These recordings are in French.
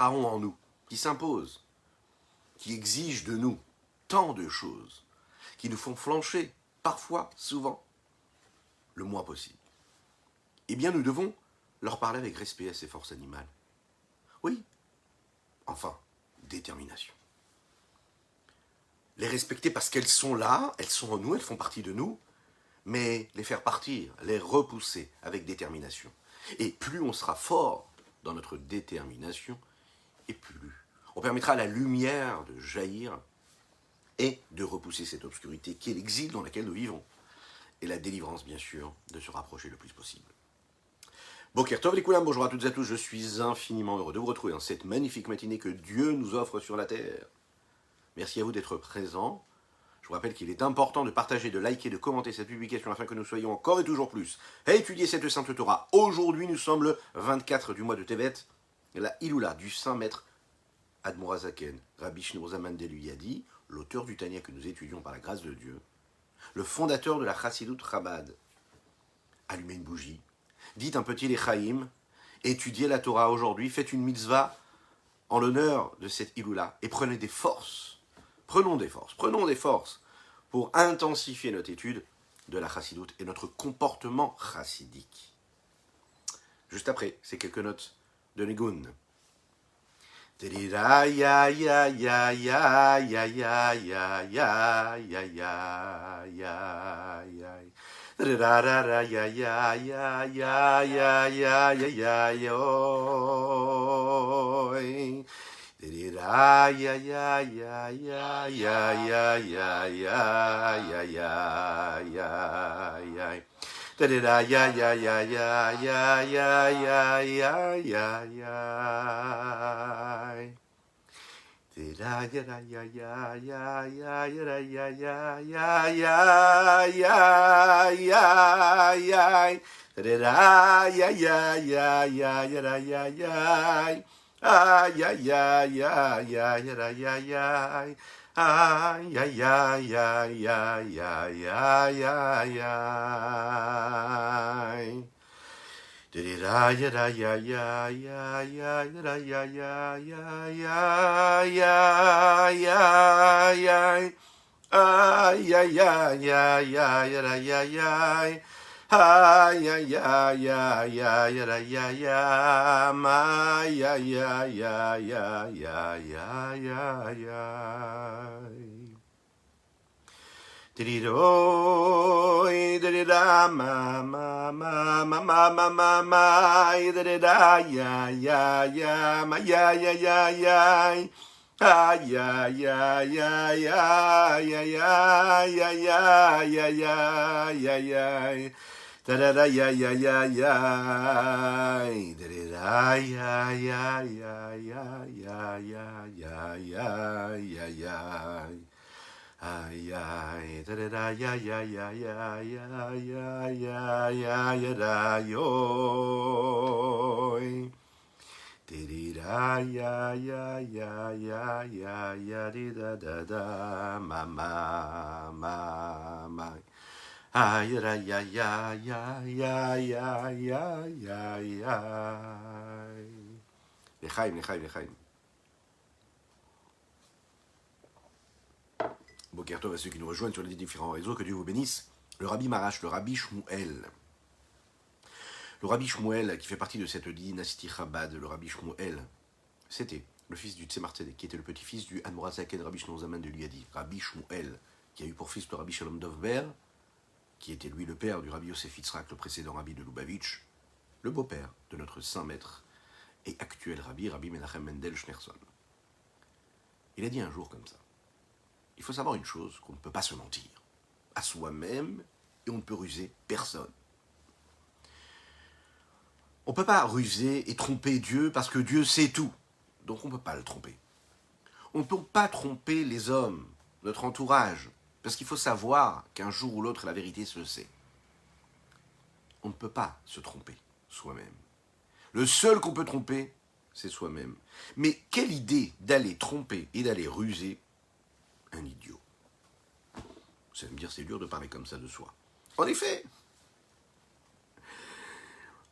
pharaon en nous, qui s'impose, qui exige de nous tant de choses, qui nous font flancher, parfois, souvent, le moins possible. Eh bien, nous devons leur parler avec respect à ces forces animales. Oui, enfin, détermination. Les respecter parce qu'elles sont là, elles sont en nous, elles font partie de nous, mais les faire partir, les repousser avec détermination. Et plus on sera fort dans notre détermination, et plus on permettra à la lumière de jaillir et de repousser cette obscurité qui est l'exil dans laquelle nous vivons. Et la délivrance, bien sûr, de se rapprocher le plus possible. Boker Tov les Koulam, bonjour à toutes et à tous, je suis infiniment heureux de vous retrouver dans cette magnifique matinée que Dieu nous offre sur la terre. Merci à vous d'être présents. Je vous rappelle qu'il est important de partager, de liker, de commenter cette publication afin que nous soyons encore et toujours plus à étudier cette Sainte Torah. Aujourd'hui, nous sommes le 24 du mois de Tevet, la Iloula du Saint Maître Admor HaZaken, Rabbi Shneur Zalman de Luyadi, l'auteur du Tanya que nous étudions par la grâce de Dieu, le fondateur de la Chassidut Chabad. Allumez une bougie, dites un petit Lechaïm, étudiez la Torah aujourd'hui, faites une mitzvah en l'honneur de cette Iloula et prenez des forces. Prenons des forces pour intensifier notre étude de la Chassidut et notre comportement chassidique. Juste après, c'est quelques notes de Nigun. Ya ya ya ya ya ya ya ya ya ya ya ya ya. Ra ra ra ya ya ya ya ya ya ya ya yo. Ya ya ya ya ya ya ya ya ya ya ya ya. Da da ya ya ya ya ya ya ya ya ya ya. Da ya ya ya ya ya ya ya ya ya ya ya ya ya. Da ya ya ya ya ya ya ya. Ay ay ay ay ay ay ay ay. Ay, ay, ay, ay, ay, ay, ay, ay, ay. Da ya da ya ya ya ya ya ya ya ya ya ya ya ya. Ay, ay, ay, ay, ay, ay, ay, ay. Ay, ay, ay, ay, ay, ay, ay, ay, ay, ay, ay, ay, ay, ay, ay, ay. Dididoi, didida, ma, ma, ma, ma, ma, ma, ma, ma, didida, ya, ya, ya, ma, ya, ya, ya, ya. Ay, ay, ay, ay, ay, ay, ay, ay, ay, ay, ay, ay, ay. Da da da ya ya ya ya. Da da ya ya ya ya ya ya ya ya ya ya. Ay ay da da ya ya ya ya ya ya ya ya ya da yo. Da ya ya ya ya ya ya da da da ma ma ma ma. Ay, ay, ay, ay, ay, ay, ay, ay, ay, ay. Lechaim, lechaim, lechaim. Boker Tov à ceux qui nous rejoignent sur les différents réseaux, que Dieu vous bénisse. Le Rabbi Marash, le Rabbi Shmuel. Le Rabbi Shmuel, qui fait partie de cette dynastie Chabad, le Rabbi Shmuel, c'était le fils du Tzemar Tzedek, qui était le petit-fils du Admor HaZaken, Rabbi Shneur Zalman de Luyadi. Rabbi Shmuel, qui a eu pour fils le Rabbi Shalom Dovber, qui était lui le père du Rabbi Yosef Yitzhak, le précédent Rabbi de Lubavitch, le beau-père de notre saint maître et actuel Rabbi Menachem Mendel Schneerson. Il a dit un jour comme ça, il faut savoir une chose, qu'on ne peut pas se mentir à soi-même et on ne peut ruser personne. On ne peut pas ruser et tromper Dieu parce que Dieu sait tout, donc on ne peut pas le tromper. On ne peut pas tromper les hommes, notre entourage, parce qu'il faut savoir qu'un jour ou l'autre, la vérité se sait. On ne peut pas se tromper soi-même. Le seul qu'on peut tromper, c'est soi-même. Mais quelle idée d'aller tromper et d'aller ruser un idiot. Vous allez me dire, c'est dur de parler comme ça de soi. En effet,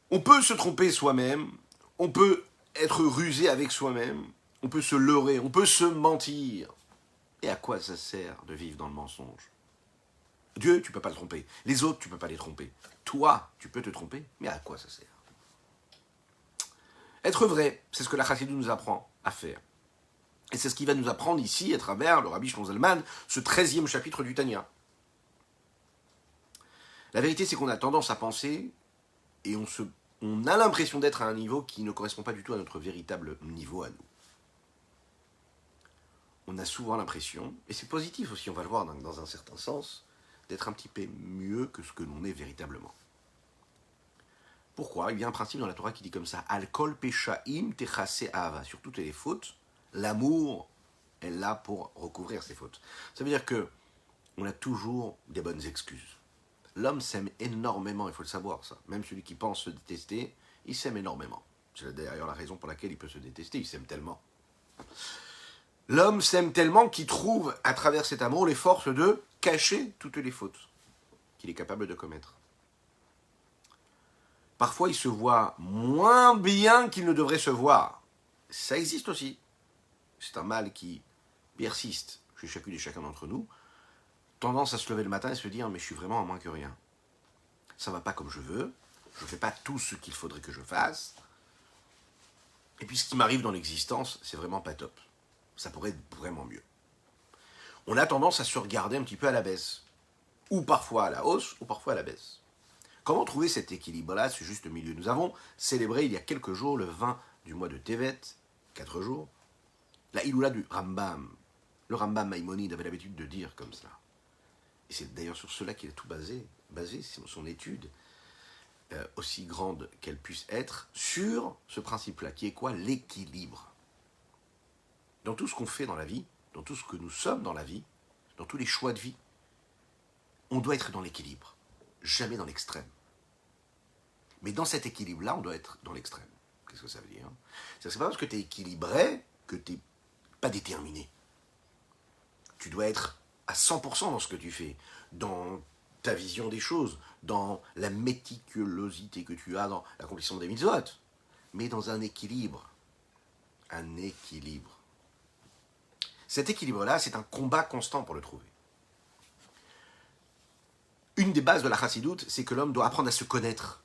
on peut se tromper soi-même, on peut être rusé avec soi-même, on peut se leurrer, on peut se mentir. Et à quoi ça sert de vivre dans le mensonge? Dieu, tu ne peux pas le tromper. Les autres, tu ne peux pas les tromper. Toi, tu peux te tromper, mais à quoi ça sert? Être vrai, c'est ce que la Chassidut nous apprend à faire. Et c'est ce qu'il va nous apprendre ici, à travers le Rabbi Shlomo Zalman, ce 13e chapitre du Tanya. La vérité, c'est qu'on a tendance à penser, et on a l'impression d'être à un niveau qui ne correspond pas du tout à notre véritable niveau à nous. On a souvent l'impression, et c'est positif aussi, on va le voir dans un certain sens, d'être un petit peu mieux que ce que l'on est véritablement. Pourquoi? Il y a un principe dans la Torah qui dit comme ça, Al-kol peshaim techase ahava. Sur toutes les fautes, l'amour est là pour recouvrir ces fautes. Ça veut dire que on a toujours des bonnes excuses. L'homme s'aime énormément, il faut le savoir ça. Même celui qui pense se détester, il s'aime énormément. C'est d'ailleurs la raison pour laquelle il peut se détester, il s'aime tellement. L'homme s'aime tellement qu'il trouve à travers cet amour les forces de cacher toutes les fautes qu'il est capable de commettre. Parfois, il se voit moins bien qu'il ne devrait se voir. Ça existe aussi. C'est un mal qui persiste chez chacune et chacun d'entre nous. Tendance à se lever le matin et se dire « mais je suis vraiment à moins que rien. Ça ne va pas comme je veux. Je ne fais pas tout ce qu'il faudrait que je fasse. Et puis ce qui m'arrive dans l'existence, c'est vraiment pas top. Ça pourrait être vraiment mieux. » On a tendance à se regarder un petit peu à la baisse. Ou parfois à la hausse, ou parfois à la baisse. Comment trouver cet équilibre-là, ce juste milieu? Nous avons célébré il y a quelques jours, le 20 du mois de Tevet, 4 jours, la Iloula du Rambam. Le Rambam Maïmonide avait l'habitude de dire comme cela. Et c'est d'ailleurs sur cela qu'il a tout basé son étude, aussi grande qu'elle puisse être, sur ce principe-là, qui est quoi? L'équilibre. Dans tout ce qu'on fait dans la vie, dans tout ce que nous sommes dans la vie, dans tous les choix de vie, on doit être dans l'équilibre, jamais dans l'extrême. Mais dans cet équilibre-là, on doit être dans l'extrême. Qu'est-ce que ça veut dire? C'est pas parce que tu es équilibré que tu n'es pas déterminé. Tu dois être à 100% dans ce que tu fais, dans ta vision des choses, dans la méticulosité que tu as dans l'accomplissement des mitzvot, mais dans un équilibre. Un équilibre. Cet équilibre-là, c'est un combat constant pour le trouver. Une des bases de la Chassidut, c'est que l'homme doit apprendre à se connaître.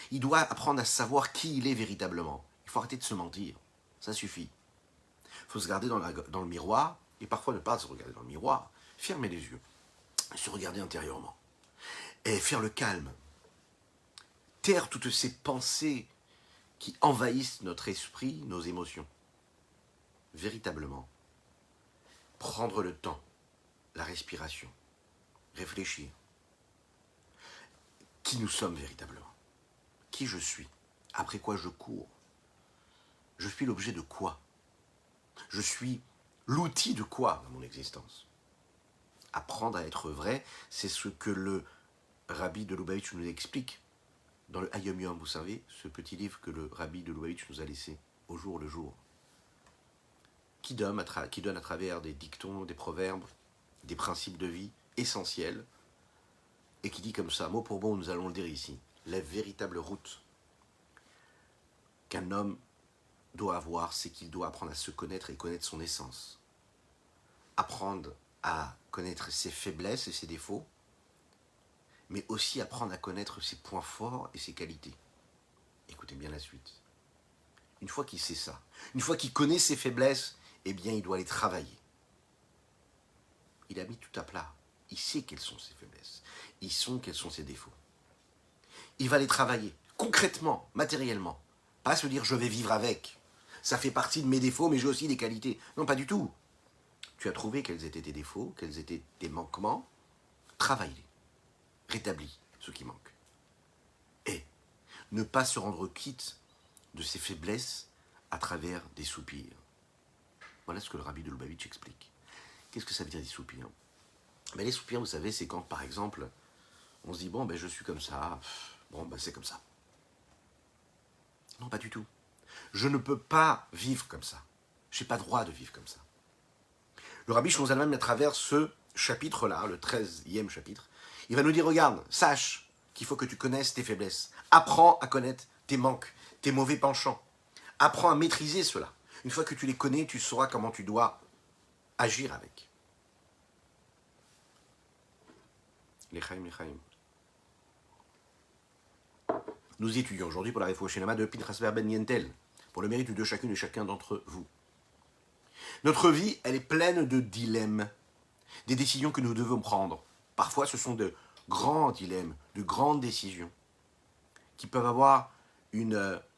Il doit apprendre à savoir qui il est véritablement. Il faut arrêter de se mentir. Ça suffit. Il faut se regarder dans le miroir, et parfois ne pas se regarder dans le miroir. Fermer les yeux, se regarder intérieurement. Et faire le calme. Taire toutes ces pensées qui envahissent notre esprit, nos émotions. Véritablement. Prendre le temps, la respiration. Réfléchir. Qui nous sommes véritablement? Qui je suis? Après quoi je cours? Je suis l'objet de quoi? Je suis l'outil de quoi dans mon existence? Apprendre à être vrai, c'est ce que le Rabbi de Lubavitch nous explique dans le Hayom Yom, vous savez, ce petit livre que le Rabbi de Lubavitch nous a laissé au jour le jour, qui donne à travers des dictons, des proverbes, des principes de vie essentiels, et qui dit comme ça, mot pour mot, nous allons le dire ici, la véritable route qu'un homme doit avoir, c'est qu'il doit apprendre à se connaître et connaître son essence. Apprendre à connaître ses faiblesses et ses défauts, mais aussi apprendre à connaître ses points forts et ses qualités. Écoutez bien la suite. Une fois qu'il sait ça, une fois qu'il connaît ses faiblesses, eh bien il doit les travailler. Il a mis tout à plat. Il sait quelles sont ses faiblesses. Quels sont ses défauts. Il va les travailler, concrètement, matériellement. Pas se dire, je vais vivre avec. Ça fait partie de mes défauts, mais j'ai aussi des qualités. Non, pas du tout. Tu as trouvé quels étaient tes défauts, quels étaient tes manquements. Travaille-les. Rétablis ce qui manque. Et ne pas se rendre quitte de ses faiblesses à travers des soupirs. Voilà ce que le Rabbi de Lubavitch explique. Qu'est-ce que ça veut dire des soupirs? Ben, les soupirs, vous savez, c'est quand, par exemple, on se dit, bon, ben, je suis comme ça, bon, ben, c'est comme ça. Non, pas du tout. Je ne peux pas vivre comme ça. Je n'ai pas droit de vivre comme ça. Le Rabbi Shlomo Zalman, à travers ce chapitre-là, le 13e chapitre, il va nous dire, regarde, sache qu'il faut que tu connaisses tes faiblesses. Apprends à connaître tes manques, tes mauvais penchants. Apprends à maîtriser cela. Une fois que tu les connais, tu sauras comment tu dois agir avec. L'Echaim. Nous étudions aujourd'hui pour la Refoua Shelema de Pinchas Ben Yentel, pour le mérite de chacune et chacun d'entre vous. Notre vie, elle est pleine de dilemmes, des décisions que nous devons prendre. Parfois, ce sont de grands dilemmes, de grandes décisions, qui peuvent avoir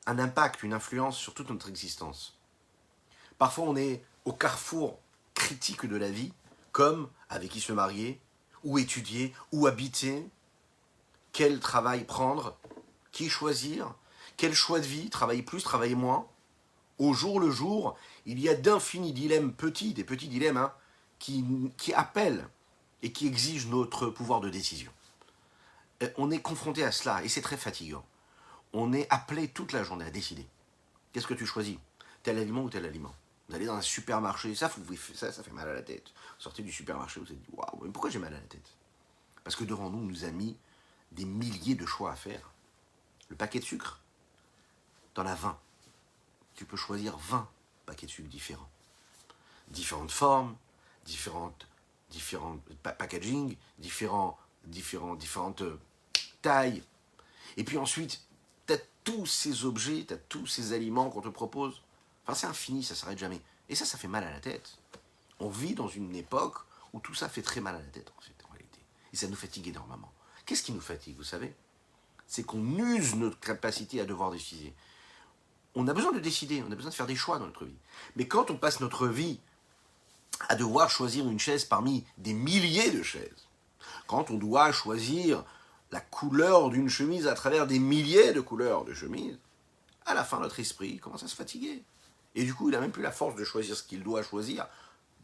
un impact, une influence sur toute notre existence. Parfois, on est au carrefour critique de la vie, comme avec qui se marier, où étudier, où habiter, quel travail prendre, qui choisir, quel choix de vie, travailler plus, travailler moins. Au jour le jour, il y a d'infinis dilemmes petits, des petits dilemmes qui appellent et qui exigent notre pouvoir de décision. On est confronté à cela et c'est très fatigant. On est appelé toute la journée à décider. Qu'est-ce que tu choisis? Tel aliment ou tel aliment? Vous allez dans un supermarché, ça fait mal à la tête. Vous sortez du supermarché, vous vous dites, waouh, mais pourquoi j'ai mal à la tête? Parce que devant nous, on nous a mis des milliers de choix à faire. Le paquet de sucre, t'en as 20. Tu peux choisir 20 paquets de sucre différents. Différentes formes, différentes packaging, différentes tailles. Et puis ensuite, tu as tous ces objets, tu as tous ces aliments qu'on te propose. Enfin, c'est infini, ça ne s'arrête jamais. Et ça fait mal à la tête. On vit dans une époque où tout ça fait très mal à la tête, en réalité. Et ça nous fatigue énormément. Qu'est-ce qui nous fatigue, vous savez? C'est qu'on use notre capacité à devoir décider. On a besoin de décider, on a besoin de faire des choix dans notre vie. Mais quand on passe notre vie à devoir choisir une chaise parmi des milliers de chaises, quand on doit choisir la couleur d'une chemise à travers des milliers de couleurs de chemises, à la fin, notre esprit commence à se fatiguer. Et du coup, il n'a même plus la force de choisir ce qu'il doit choisir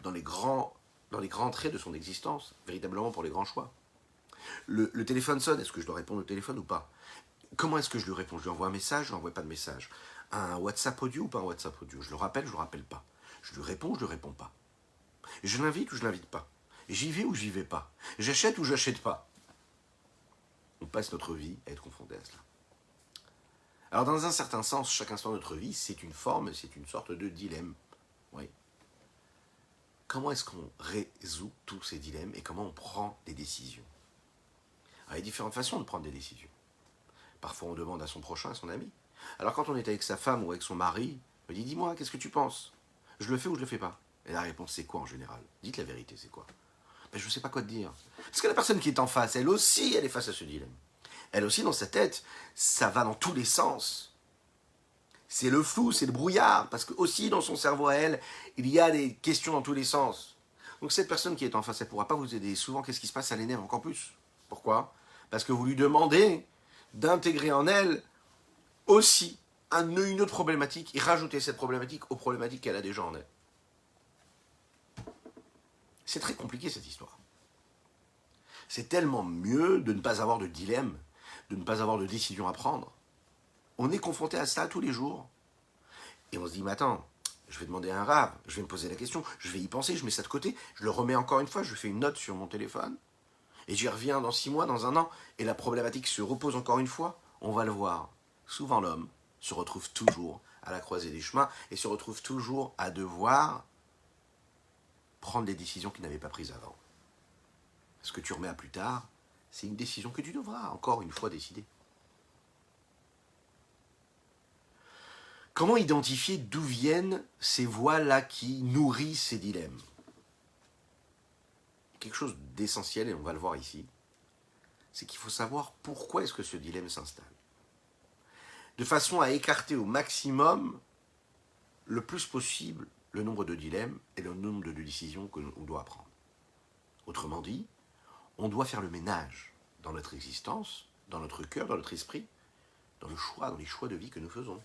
dans les grands traits de son existence, véritablement pour les grands choix. Le téléphone sonne, est-ce que je dois répondre au téléphone ou pas? Comment est-ce que je lui réponds? Je lui envoie un message, je lui envoie pas de message? Un WhatsApp audio ou pas un WhatsApp audio? Je le rappelle, je le rappelle pas? Je lui réponds, je le réponds pas? Je l'invite ou je l'invite pas? J'y vais ou j'y vais pas? J'achète ou j'achète pas? On passe notre vie à être confronté à cela. Alors dans un certain sens, chaque instant de notre vie, c'est une forme, c'est une sorte de dilemme. Oui. Comment est-ce qu'on résout tous ces dilemmes et comment on prend des décisions? Alors, il y a différentes façons de prendre des décisions. Parfois on demande à son prochain, à son ami. Alors quand on est avec sa femme ou avec son mari, on dit, dis-moi, qu'est-ce que tu penses? Je le fais ou je le fais pas? Et la réponse, c'est quoi en général? Dites la vérité, c'est quoi? Ben, je ne sais pas quoi te dire. Parce que la personne qui est en face, elle aussi, elle est face à ce dilemme. Elle aussi, dans sa tête, ça va dans tous les sens. C'est le flou, c'est le brouillard, parce que aussi dans son cerveau à elle, il y a des questions dans tous les sens. Donc cette personne qui est en face, elle ne pourra pas vous aider. Souvent, qu'est-ce qui se passe? Ça l'énerve encore plus. Pourquoi? Parce que vous lui demandez d'intégrer en elle aussi une autre problématique et rajouter cette problématique aux problématiques qu'elle a déjà en elle. C'est très compliqué cette histoire. C'est tellement mieux de ne pas avoir de dilemme, de ne pas avoir de décision à prendre. On est confronté à ça tous les jours. Et on se dit, mais attends, je vais demander à un rave, je vais me poser la question, je vais y penser, je mets ça de côté, je le remets encore une fois, je fais une note sur mon téléphone, et j'y reviens dans 6 mois, dans un an, et la problématique se repose encore une fois, on va le voir. Souvent l'homme se retrouve toujours à la croisée des chemins, et se retrouve toujours à devoir prendre des décisions qu'il n'avait pas prises avant. Ce que tu remets à plus tard, c'est une décision que tu devras encore une fois décider. Comment identifier d'où viennent ces voix-là qui nourrissent ces dilemmes? Quelque chose d'essentiel, et on va le voir ici, c'est qu'il faut savoir pourquoi est-ce que ce dilemme s'installe. De façon à écarter au maximum, le plus possible, le nombre de dilemmes et le nombre de décisions que l'on doit prendre. Autrement dit, on doit faire le ménage dans notre existence, dans notre cœur, dans notre esprit, dans les choix de vie que nous faisons.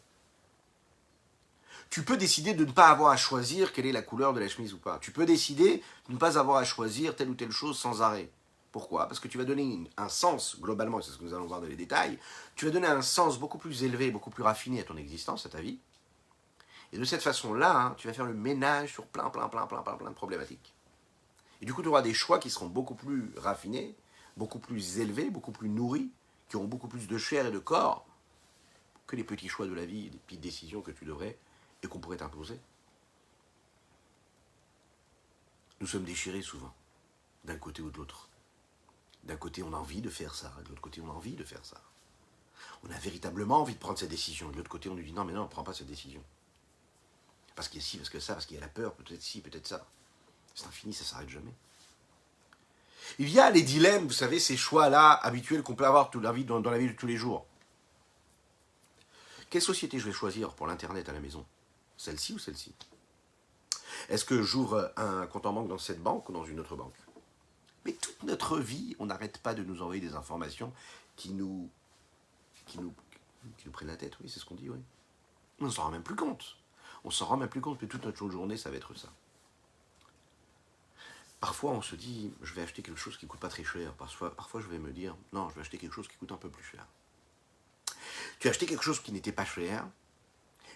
Tu peux décider de ne pas avoir à choisir quelle est la couleur de la chemise ou pas. Tu peux décider de ne pas avoir à choisir telle ou telle chose sans arrêt. Pourquoi? Parce que tu vas donner un sens, globalement, et c'est ce que nous allons voir dans les détails, tu vas donner un sens beaucoup plus élevé, beaucoup plus raffiné à ton existence, à ta vie. Et de cette façon-là, tu vas faire le ménage sur plein de problématiques. Et du coup, tu auras des choix qui seront beaucoup plus raffinés, beaucoup plus élevés, beaucoup plus nourris, qui auront beaucoup plus de chair et de corps, que les petits choix de la vie, les petites décisions que tu devrais et qu'on pourrait t'imposer. Nous sommes déchirés souvent, d'un côté ou de l'autre. D'un côté, on a envie de faire ça, de l'autre côté, on a envie de faire ça. On a véritablement envie de prendre cette décision. De l'autre côté, on nous dit non, mais non, ne prends pas cette décision. Parce qu'il y a ci, parce que ça, parce qu'il y a la peur, peut-être ci, peut-être ça. C'est infini, ça ne s'arrête jamais. Il y a les dilemmes, vous savez, ces choix-là habituels qu'on peut avoir dans la vie de tous les jours. Quelle société je vais choisir pour l'Internet à la maison? Celle-ci ou celle-ci? Est-ce que j'ouvre un compte en banque dans cette banque ou dans une autre banque? Mais toute notre vie, on n'arrête pas de nous envoyer des informations qui nous prennent la tête, oui, c'est ce qu'on dit, oui. On ne s'en rend même plus compte. On s'en rend même plus compte que toute notre journée, ça va être ça. Parfois, on se dit, je vais acheter quelque chose qui ne coûte pas très cher. Parfois, je vais me dire, non, je vais acheter quelque chose qui coûte un peu plus cher. Tu as acheté quelque chose qui n'était pas cher,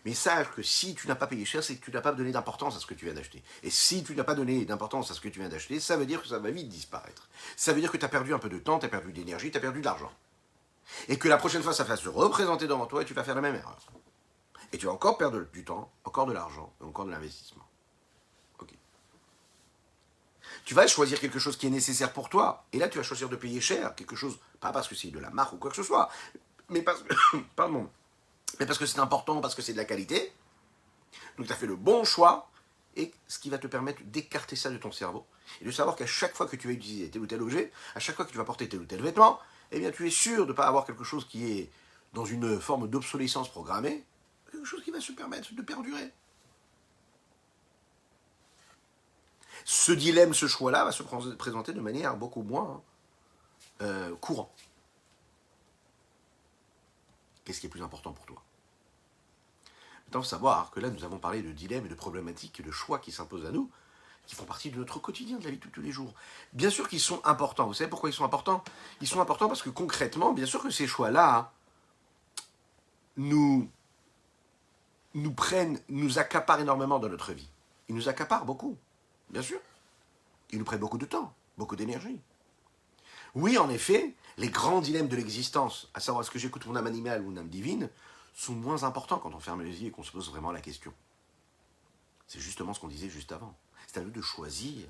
mais sache que si tu n'as pas payé cher, c'est que tu n'as pas donné d'importance à ce que tu viens d'acheter. Et si tu n'as pas donné d'importance à ce que tu viens d'acheter, ça veut dire que ça va vite disparaître. Ça veut dire que tu as perdu un peu de temps, tu as perdu d'énergie, tu as perdu de l'argent. Et que la prochaine fois, ça va se représenter devant toi et tu vas faire la même erreur. Et tu vas encore perdre du temps, encore de l'argent, et encore de l'investissement. Ok. Tu vas choisir quelque chose qui est nécessaire pour toi. Et là, tu vas choisir de payer cher, quelque chose, pas parce que c'est de la marque ou quoi que ce soit, mais parce que, pardon, mais parce que c'est important, parce que c'est de la qualité. Donc tu as fait le bon choix, et ce qui va te permettre d'écarter ça de ton cerveau, et de savoir qu'à chaque fois que tu vas utiliser tel ou tel objet, à chaque fois que tu vas porter tel ou tel vêtement, eh bien tu es sûr de ne pas avoir quelque chose qui est dans une forme d'obsolescence programmée, quelque chose qui va se permettre de perdurer. Ce dilemme, ce choix-là va se présenter de manière beaucoup moins courante. Qu'est-ce qui est plus important pour toi? Maintenant, il faut savoir que là, nous avons parlé de dilemmes et de problématiques et de choix qui s'imposent à nous, qui font partie de notre quotidien, de la vie de tous les jours. Bien sûr qu'ils sont importants. Vous savez pourquoi ils sont importants? Ils sont importants parce que concrètement, bien sûr que ces choix-là nous accaparent énormément dans notre vie. Ils nous accaparent beaucoup, bien sûr. Ils nous prennent beaucoup de temps, beaucoup d'énergie. Oui, en effet, les grands dilemmes de l'existence, à savoir est-ce que j'écoute mon âme animale ou mon âme divine, sont moins importants quand on ferme les yeux et qu'on se pose vraiment la question. C'est justement ce qu'on disait juste avant. C'est à nous de choisir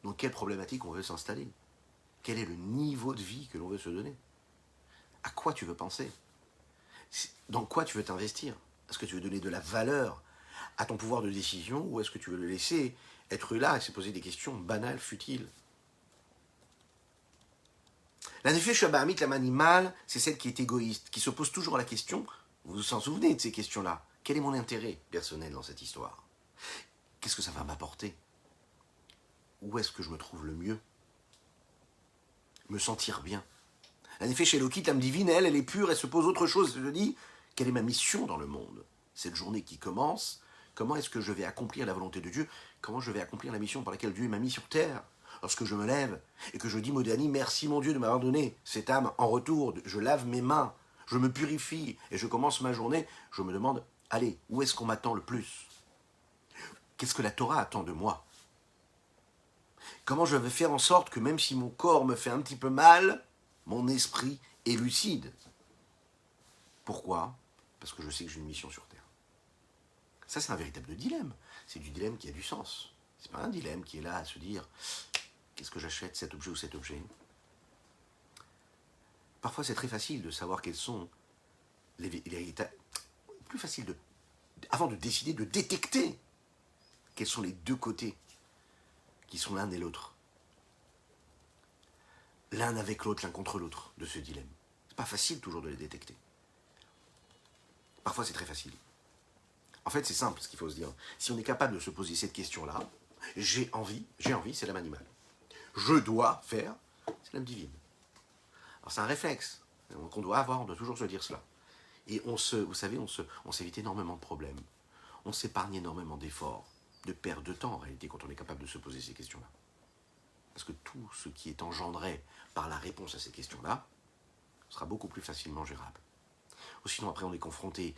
dans quelle problématique on veut s'installer. Quel est le niveau de vie que l'on veut se donner? À quoi tu veux penser? Dans quoi tu veux t'investir? Est-ce que tu veux donner de la valeur à ton pouvoir de décision ou est-ce que tu veux le laisser être là et se poser des questions banales, futiles? La nefesh haba'amit, l'âme animale, c'est celle qui est égoïste, qui se pose toujours la question, vous vous en souvenez de ces questions-là, quel est mon intérêt personnel dans cette histoire? Qu'est-ce que ça va m'apporter? Où est-ce que je me trouve le mieux? Me sentir bien. La nefesh elokit, l'âme divine, elle est pure, elle se pose autre chose, elle se dit, quelle est ma mission dans le monde? Cette journée qui commence, comment est-ce que je vais accomplir la volonté de Dieu? Comment je vais accomplir la mission par laquelle Dieu m'a mis sur terre? Lorsque je me lève et que je dis Modéani, merci mon Dieu de m'avoir donné cette âme en retour, je lave mes mains, je me purifie et je commence ma journée, je me demande, allez, où est-ce qu'on m'attend le plus? Qu'est-ce que la Torah attend de moi? Comment je vais faire en sorte que même si mon corps me fait un petit peu mal, mon esprit est lucide? Pourquoi? Parce que je sais que j'ai une mission sur terre. Ça, c'est un véritable dilemme. C'est du dilemme qui a du sens. C'est pas un dilemme qui est là à se dire qu'est-ce que j'achète, cet objet ou cet objet? Parfois, c'est très facile de savoir quels sont les plus facile avant de décider, de détecter quels sont les deux côtés qui sont l'un et l'autre. L'un avec l'autre, l'un contre l'autre de ce dilemme. C'est pas facile toujours de les détecter. Parfois, c'est très facile. En fait, c'est simple ce qu'il faut se dire. Si on est capable de se poser cette question-là, j'ai envie, c'est l'âme animale. Je dois faire, c'est l'âme divine. Alors c'est un réflexe qu'on doit avoir, on doit toujours se dire cela. Et vous savez, on s'évite énormément de problèmes. On s'épargne énormément d'efforts, de perte de temps en réalité quand on est capable de se poser ces questions-là. Parce que tout ce qui est engendré par la réponse à ces questions-là sera beaucoup plus facilement gérable. Ou sinon après on est confronté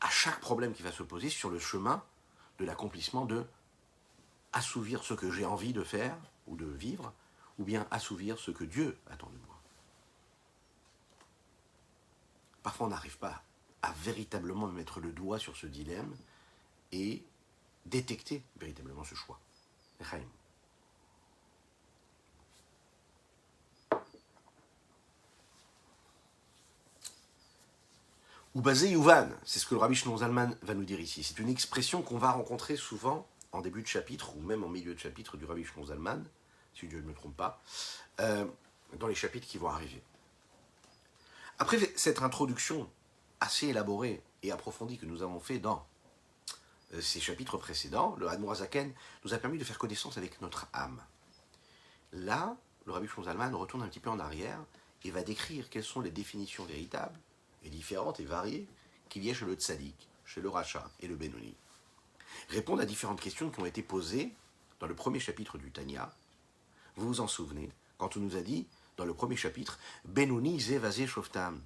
à chaque problème qui va se poser sur le chemin de l'accomplissement de assouvir ce que j'ai envie de faire ou de vivre, ou bien assouvir ce que Dieu attend de moi. Parfois on n'arrive pas à véritablement mettre le doigt sur ce dilemme et détecter véritablement ce choix. Chaim. Ou basé Yuvan, c'est ce que le Rabbi Shlomo Zalman va nous dire ici. C'est une expression qu'on va rencontrer souvent en début de chapitre ou même en milieu de chapitre du Rabbi Shlomo Zalman, si Dieu ne me trompe pas, dans les chapitres qui vont arriver. Après cette introduction assez élaborée et approfondie que nous avons fait dans ces chapitres précédents, le Admor HaZaken nous a permis de faire connaissance avec notre âme. Là, le Rabbi Shlomo Zalman retourne un petit peu en arrière et va décrire quelles sont les définitions véritables et différentes et variées qu'il y a chez le Tzadik, chez le Racha et le Benoni. Répondre à différentes questions qui ont été posées dans le premier chapitre du Tanya. Vous vous en souvenez, quand on nous a dit, dans le premier chapitre, Benoni Zevazé Shoftam.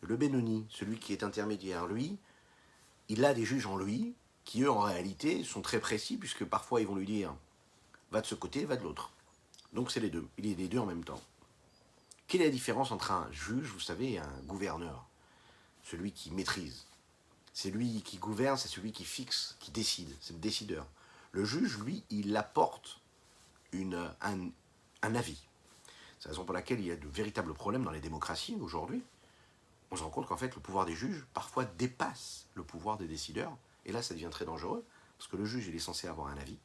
Le Benoni, celui qui est intermédiaire, lui, il a des juges en lui, qui eux, en réalité, sont très précis, puisque parfois ils vont lui dire, va de ce côté, va de l'autre. Donc c'est les deux, il est les deux en même temps. Quelle est la différence entre un juge, vous savez, et un gouverneur? Celui qui maîtrise. C'est lui qui gouverne, c'est celui qui fixe, qui décide, c'est le décideur. Le juge, lui, il apporte un avis. C'est la raison pour laquelle il y a de véritables problèmes dans les démocraties aujourd'hui. On se rend compte qu'en fait, le pouvoir des juges, parfois, dépasse le pouvoir des décideurs. Et là, ça devient très dangereux, parce que le juge, il est censé avoir un avis,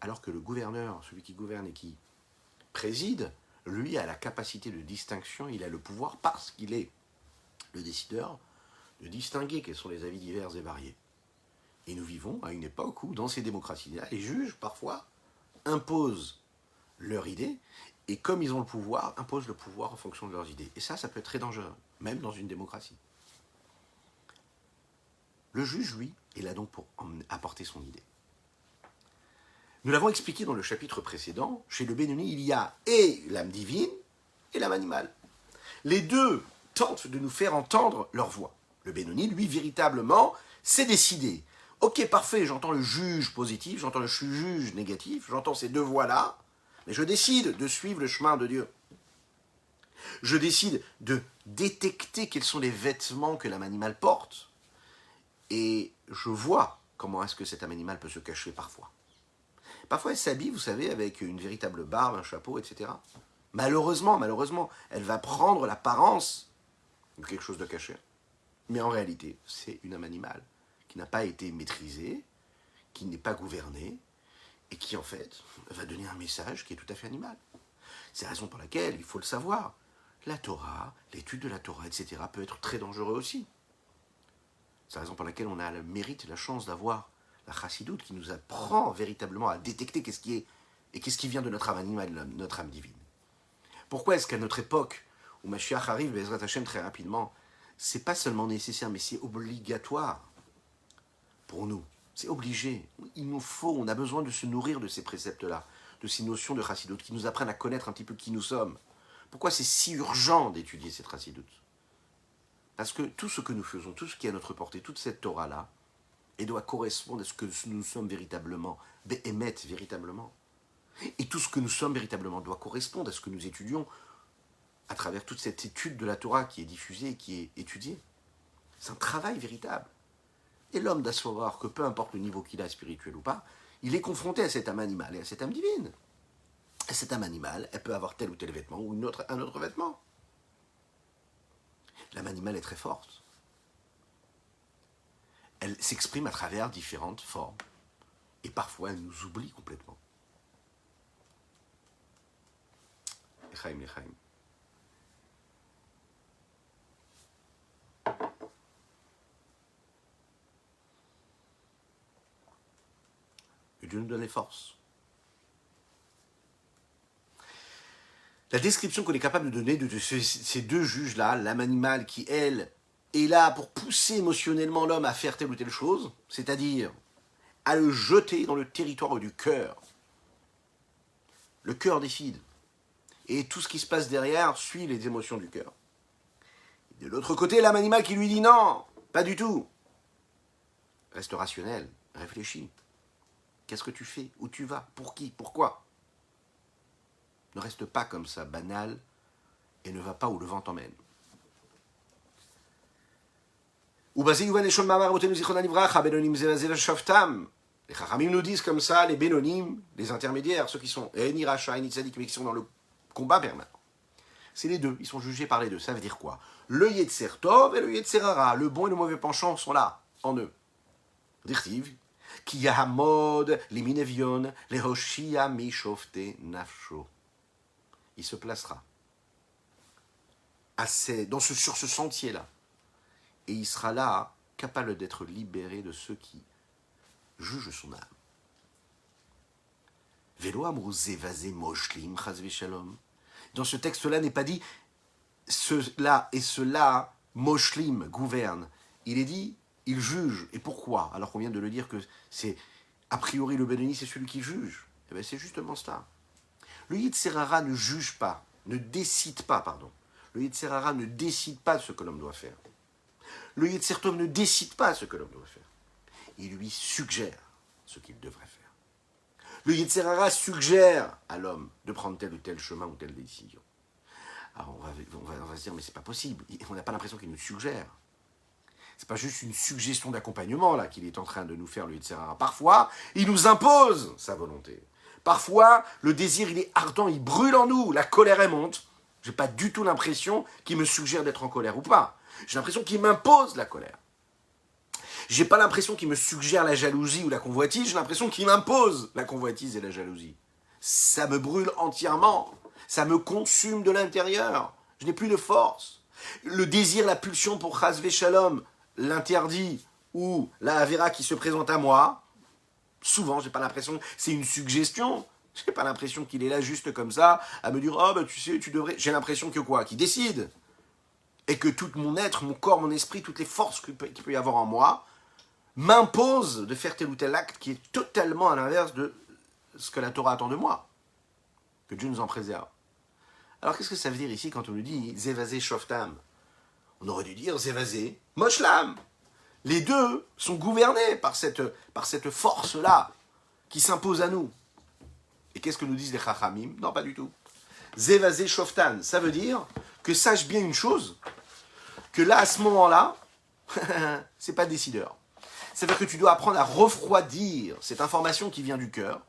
alors que le gouverneur, celui qui gouverne et qui préside, lui a la capacité de distinction, il a le pouvoir, parce qu'il est le décideur, de distinguer quels sont les avis divers et variés. Et nous vivons à une époque où, dans ces démocraties-là, les juges, parfois, imposent leur idée, et comme ils ont le pouvoir, imposent le pouvoir en fonction de leurs idées. Et ça peut être très dangereux, même dans une démocratie. Le juge, lui, est là donc pour apporter son idée. Nous l'avons expliqué dans le chapitre précédent, chez le Benoni, il y a et l'âme divine et l'âme animale. Les deux tentent de nous faire entendre leur voix. Le Benoni, lui, véritablement, c'est décidé. Ok, parfait, j'entends le juge positif, j'entends le juge négatif, j'entends ces deux voix-là, mais je décide de suivre le chemin de Dieu. Je décide de détecter quels sont les vêtements que l'âme animale porte, et je vois comment est-ce que cet âme animale peut se cacher parfois. Parfois, elle s'habille, vous savez, avec une véritable barbe, un chapeau, etc. Malheureusement, elle va prendre l'apparence de quelque chose de caché. Mais en réalité, c'est une âme animale qui n'a pas été maîtrisée, qui n'est pas gouvernée, et qui, en fait, va donner un message qui est tout à fait animal. C'est la raison pour laquelle, il faut le savoir, la Torah, l'étude de la Torah, etc., peut être très dangereux aussi. C'est la raison pour laquelle on a le mérite et la chance d'avoir la chassidoute qui nous apprend véritablement à détecter qu'est-ce qui est et qu'est-ce qui vient de notre âme animale, notre âme divine. Pourquoi est-ce qu'à notre époque, où Mashiach arrive, Bezrat Hashem, très rapidement, c'est pas seulement nécessaire, mais c'est obligatoire pour nous. C'est obligé. Il nous faut, on a besoin de se nourrir de ces préceptes-là, de ces notions de chassidoute qui nous apprennent à connaître un petit peu qui nous sommes. Pourquoi c'est si urgent d'étudier cette chassidoute? Parce que tout ce que nous faisons, tout ce qui est à notre portée, toute cette Torah-là, elle doit correspondre à ce que nous sommes véritablement, Béhémet, véritablement. Et tout ce que nous sommes véritablement doit correspondre à ce que nous étudions à travers toute cette étude de la Torah qui est diffusée, qui est étudiée. C'est un travail véritable. Et l'homme doit savoir que peu importe le niveau qu'il a, spirituel ou pas, il est confronté à cette âme animale et à cette âme divine. Et cette âme animale, elle peut avoir tel ou tel vêtement ou un autre vêtement. L'âme animale est très forte. Elle s'exprime à travers différentes formes. Et parfois, elle nous oublie complètement. Lechaim, lechaim. Que Dieu nous donne les forces. La description qu'on est capable de donner de ces deux juges-là, l'âme animale qui, elle, est là pour pousser émotionnellement l'homme à faire telle ou telle chose, c'est-à-dire à le jeter dans le territoire du cœur. Le cœur décide. Et tout ce qui se passe derrière suit les émotions du cœur. De l'autre côté, l'âme animale qui lui dit non, pas du tout. Reste rationnel, réfléchis. Qu'est-ce que tu fais? Où tu vas? Pour qui? Pourquoi? Ne reste pas comme ça, banal, et ne va pas où le vent t'emmène. Les Chachamim nous disent comme ça, les Bénonim, les intermédiaires, ceux qui sont ni Racha, ni Tzadik, mais qui sont dans le combat permanent. C'est les deux, ils sont jugés par les deux. Ça veut dire quoi? Le Yetzer Tov et le Yetzer Hara, le bon et le mauvais penchant sont là, en eux. Dirtiv, Ki Yahamod, les Minevion, les Hoshia Mishofte Nafsho. Il se placera sur ce sentier-là. Et il sera là, capable d'être libéré de ceux qui jugent son âme. Velo amrou zevazé moshlim chazve shalom. Dans ce texte-là n'est pas dit cela et cela, moshlim, gouverne. Il est dit, il juge. Et pourquoi? Alors qu'on vient de le dire que c'est, a priori, le Benoni, c'est celui qui juge. Eh bien, c'est justement cela. Le Yetzer Hara ne juge pas, ne décide pas, pardon. Le Yetzer Hara ne décide pas de ce que l'homme doit faire. Le Yetzer Tov ne décide pas ce que l'homme doit faire. Il lui suggère ce qu'il devrait faire. Le Yetzer Hara suggère à l'homme de prendre tel ou tel chemin ou telle décision. Alors on va se dire, mais c'est pas possible. On n'a pas l'impression qu'il nous suggère. C'est pas juste une suggestion d'accompagnement là qu'il est en train de nous faire, le Yetzer Hara. Parfois, il nous impose sa volonté. Parfois, le désir, il est ardent, il brûle en nous. La colère, elle monte. J'ai pas du tout l'impression qu'il me suggère d'être en colère ou pas. J'ai l'impression qu'il m'impose la colère. J'ai pas l'impression qu'il me suggère la jalousie ou la convoitise, j'ai l'impression qu'il m'impose la convoitise et la jalousie. Ça me brûle entièrement, ça me consume de l'intérieur, je n'ai plus de force. Le désir, la pulsion pour Chasvé Shalom, l'interdit ou la Avera qui se présente à moi, souvent j'ai pas l'impression, c'est une suggestion, j'ai pas l'impression qu'il est là juste comme ça, à me dire, oh bah tu sais, tu devrais, j'ai l'impression que quoi, qu'il décide. Et que tout mon être, mon corps, mon esprit, toutes les forces qu'il peut y avoir en moi, m'impose de faire tel ou tel acte qui est totalement à l'inverse de ce que la Torah attend de moi. Que Dieu nous en préserve. Alors qu'est-ce que ça veut dire ici quand on nous dit Zevazé Shoftam? On aurait dû dire Zevazé Moshlam. Les deux sont gouvernés par cette force-là qui s'impose à nous. Et qu'est-ce que nous disent les Chachamim? Non, pas du tout. Zevazé Shoftan, ça veut dire que sache bien une chose, que là, à ce moment-là, c'est pas décideur. C'est-à-dire que tu dois apprendre à refroidir cette information qui vient du cœur,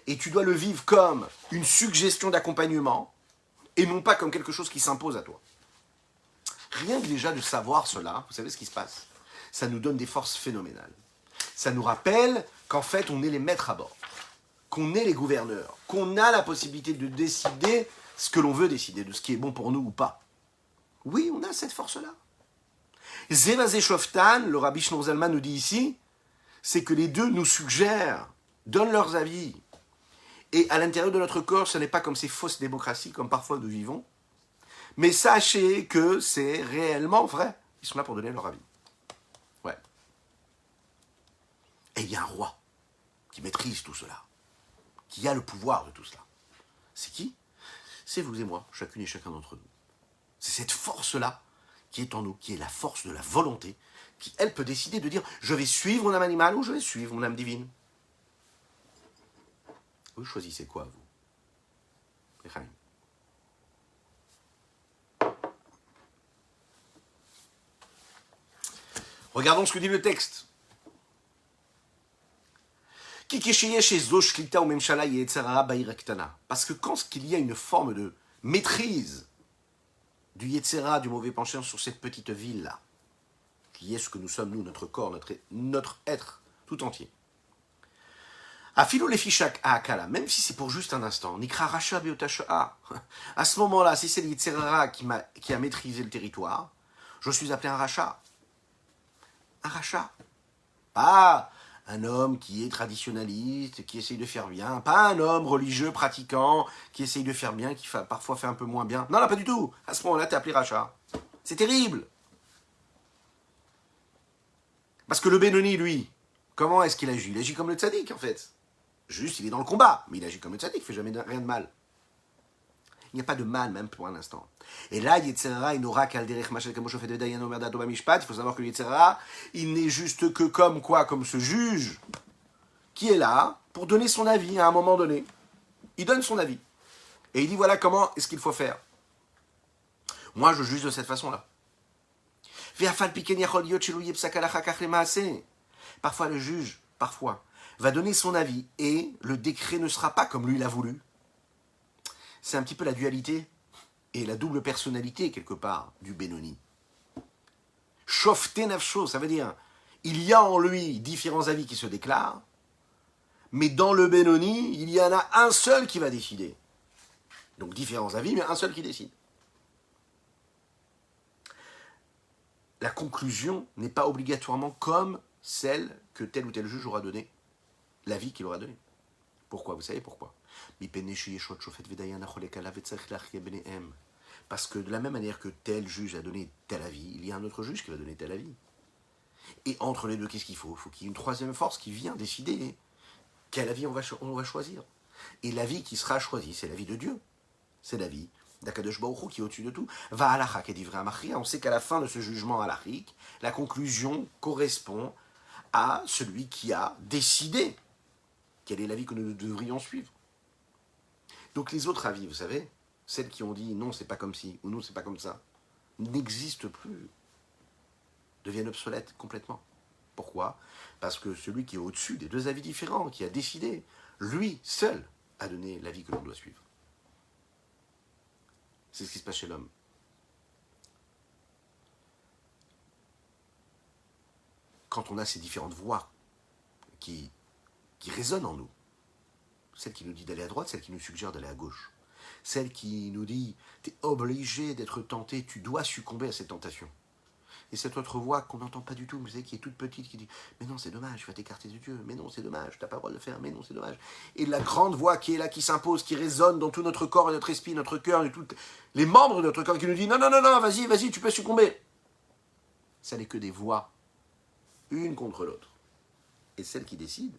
et tu dois le vivre comme une suggestion d'accompagnement, et non pas comme quelque chose qui s'impose à toi. Rien que déjà de savoir cela, vous savez ce qui se passe? Ça nous donne des forces phénoménales. Ça nous rappelle qu'en fait, on est les maîtres à bord, qu'on est les gouverneurs, qu'on a la possibilité de décider ce que l'on veut décider, de ce qui est bon pour nous ou pas. Oui, on a cette force-là. Zevazé Shoftan, le Rabbi Shneur Zalman nous dit ici, c'est que les deux nous suggèrent, donnent leurs avis. Et à l'intérieur de notre corps, ce n'est pas comme ces fausses démocraties, comme parfois nous vivons. Mais sachez que c'est réellement vrai. Ils sont là pour donner leur avis. Ouais. Et il y a un roi qui maîtrise tout cela, qui a le pouvoir de tout cela. C'est qui? C'est vous et moi, chacune et chacun d'entre nous. C'est cette force-là qui est en nous, qui est la force de la volonté, qui, elle, peut décider de dire « je vais suivre mon âme animale ou je vais suivre mon âme divine ». Vous choisissez quoi, vous? Echaim. Regardons ce que dit le texte. Parce que quand il y a une forme de maîtrise du Yetzer Hara, du mauvais penchant sur cette petite ville-là, qui est ce que nous sommes, nous, notre corps, notre être tout entier. Afilo les fichak akala, même si c'est pour juste un instant, nikra racha beotasha. À ce moment-là, si c'est le Yetzer Hara qui a maîtrisé le territoire, je suis appelé un rachat. Un rachat. Pas un homme qui est traditionnaliste, qui essaye de faire bien, pas un homme religieux, pratiquant, qui essaye de faire bien, qui parfois fait un peu moins bien. Non, pas du tout. À ce moment-là, t'es appelé rachat. C'est terrible. Parce que le Benoni, lui, comment est-ce qu'il agit? Il agit comme le tzaddik, en fait. Juste, il est dans le combat, mais il agit comme le tzaddik, il fait jamais rien de mal. Il n'y a pas de mal, même pour un instant. Et là, Yetzer Hara, il n'aura qu'al derech machel comme Shofet Dayan Omer Dato Bamishpat. Il faut savoir que Yetzer Hara, il n'est juste que comme quoi, comme ce juge qui est là pour donner son avis à un moment donné. Il donne son avis. Et il dit voilà comment est-ce qu'il faut faire. Moi, je juge de cette façon-là. Parfois le juge, va donner son avis et le décret ne sera pas comme lui l'a voulu. C'est un petit peu la dualité et la double personnalité quelque part du Benoni. Shofte nafsho, ça veut dire il y a en lui différents avis qui se déclarent, mais dans le Benoni, il y en a un seul qui va décider. Donc différents avis, mais un seul qui décide. La conclusion n'est pas obligatoirement comme celle que tel ou tel juge aura donné, l'avis qu'il aura donné. Pourquoi? Vous savez pourquoi? Parce que de la même manière que tel juge a donné tel avis, il y a un autre juge qui va donner tel avis. Et entre les deux, qu'est-ce qu'il faut? Il faut qu'il y ait une troisième force qui vient décider quel avis on va choisir. Et l'avis qui sera choisi, c'est l'avis de Dieu. C'est l'avis d'Akadosh Baruch Hu qui est au-dessus de tout. Va halakha kedivre amachria. On sait qu'à la fin de ce jugement halachique, la conclusion correspond à celui qui a décidé quel est l'avis que nous devrions suivre. Donc les autres avis, vous savez, celles qui ont dit non, c'est pas comme ci, ou non, c'est pas comme ça, n'existent plus, deviennent obsolètes complètement. Pourquoi? Parce que celui qui est au-dessus des deux avis différents, qui a décidé, lui seul a donné l'avis que l'on doit suivre. C'est ce qui se passe chez l'homme. Quand on a ces différentes voix qui résonnent en nous, celle qui nous dit d'aller à droite, celle qui nous suggère d'aller à gauche, celle qui nous dit tu es obligé d'être tenté, tu dois succomber à cette tentation. Et cette autre voix qu'on n'entend pas du tout, vous savez, qui est toute petite, qui dit mais non, c'est dommage, tu vas t'écarter de Dieu, mais non, c'est dommage, tu n'as pas le droit de le faire, mais non, c'est dommage. Et la grande voix qui est là, qui s'impose, qui résonne dans tout notre corps et notre esprit, notre cœur, et tous les membres de notre corps, qui nous dit non, non, non, non, vas-y, tu peux succomber. Ça n'est que des voix, une contre l'autre. Et celle qui décide,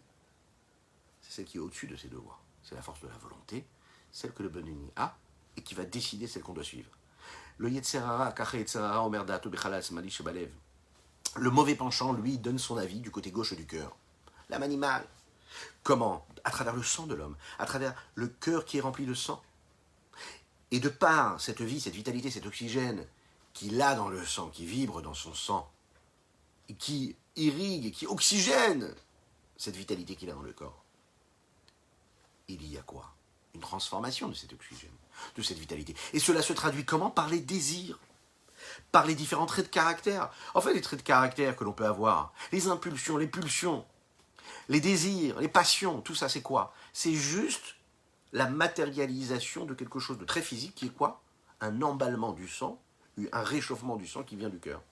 c'est celle qui est au-dessus de ces deux voix. C'est la force de la volonté, celle que le Benoni a, et qui va décider celle qu'on doit suivre. Le Yetzerara, Kache Yetzerara, Omer Da'ato Bechalas, Mali Shebalev. Le mauvais penchant, lui, donne son avis du côté gauche du cœur. L'âme animale. Comment? À travers le sang de l'homme, à travers le cœur qui est rempli de sang. Et de par cette vie, cette vitalité, cet oxygène qu'il a dans le sang, qui vibre dans son sang, et qui irrigue et qui oxygène cette vitalité qu'il a dans le corps, il y a quoi? Une transformation de cet oxygène, de cette vitalité. Et cela se traduit comment? Par les désirs, par les différents traits de caractère. En fait, les traits de caractère que l'on peut avoir, les impulsions, les pulsions, les désirs, les passions, tout ça, c'est quoi? C'est juste la matérialisation de quelque chose de très physique qui est quoi? Un emballement du sang, un réchauffement du sang qui vient du cœur.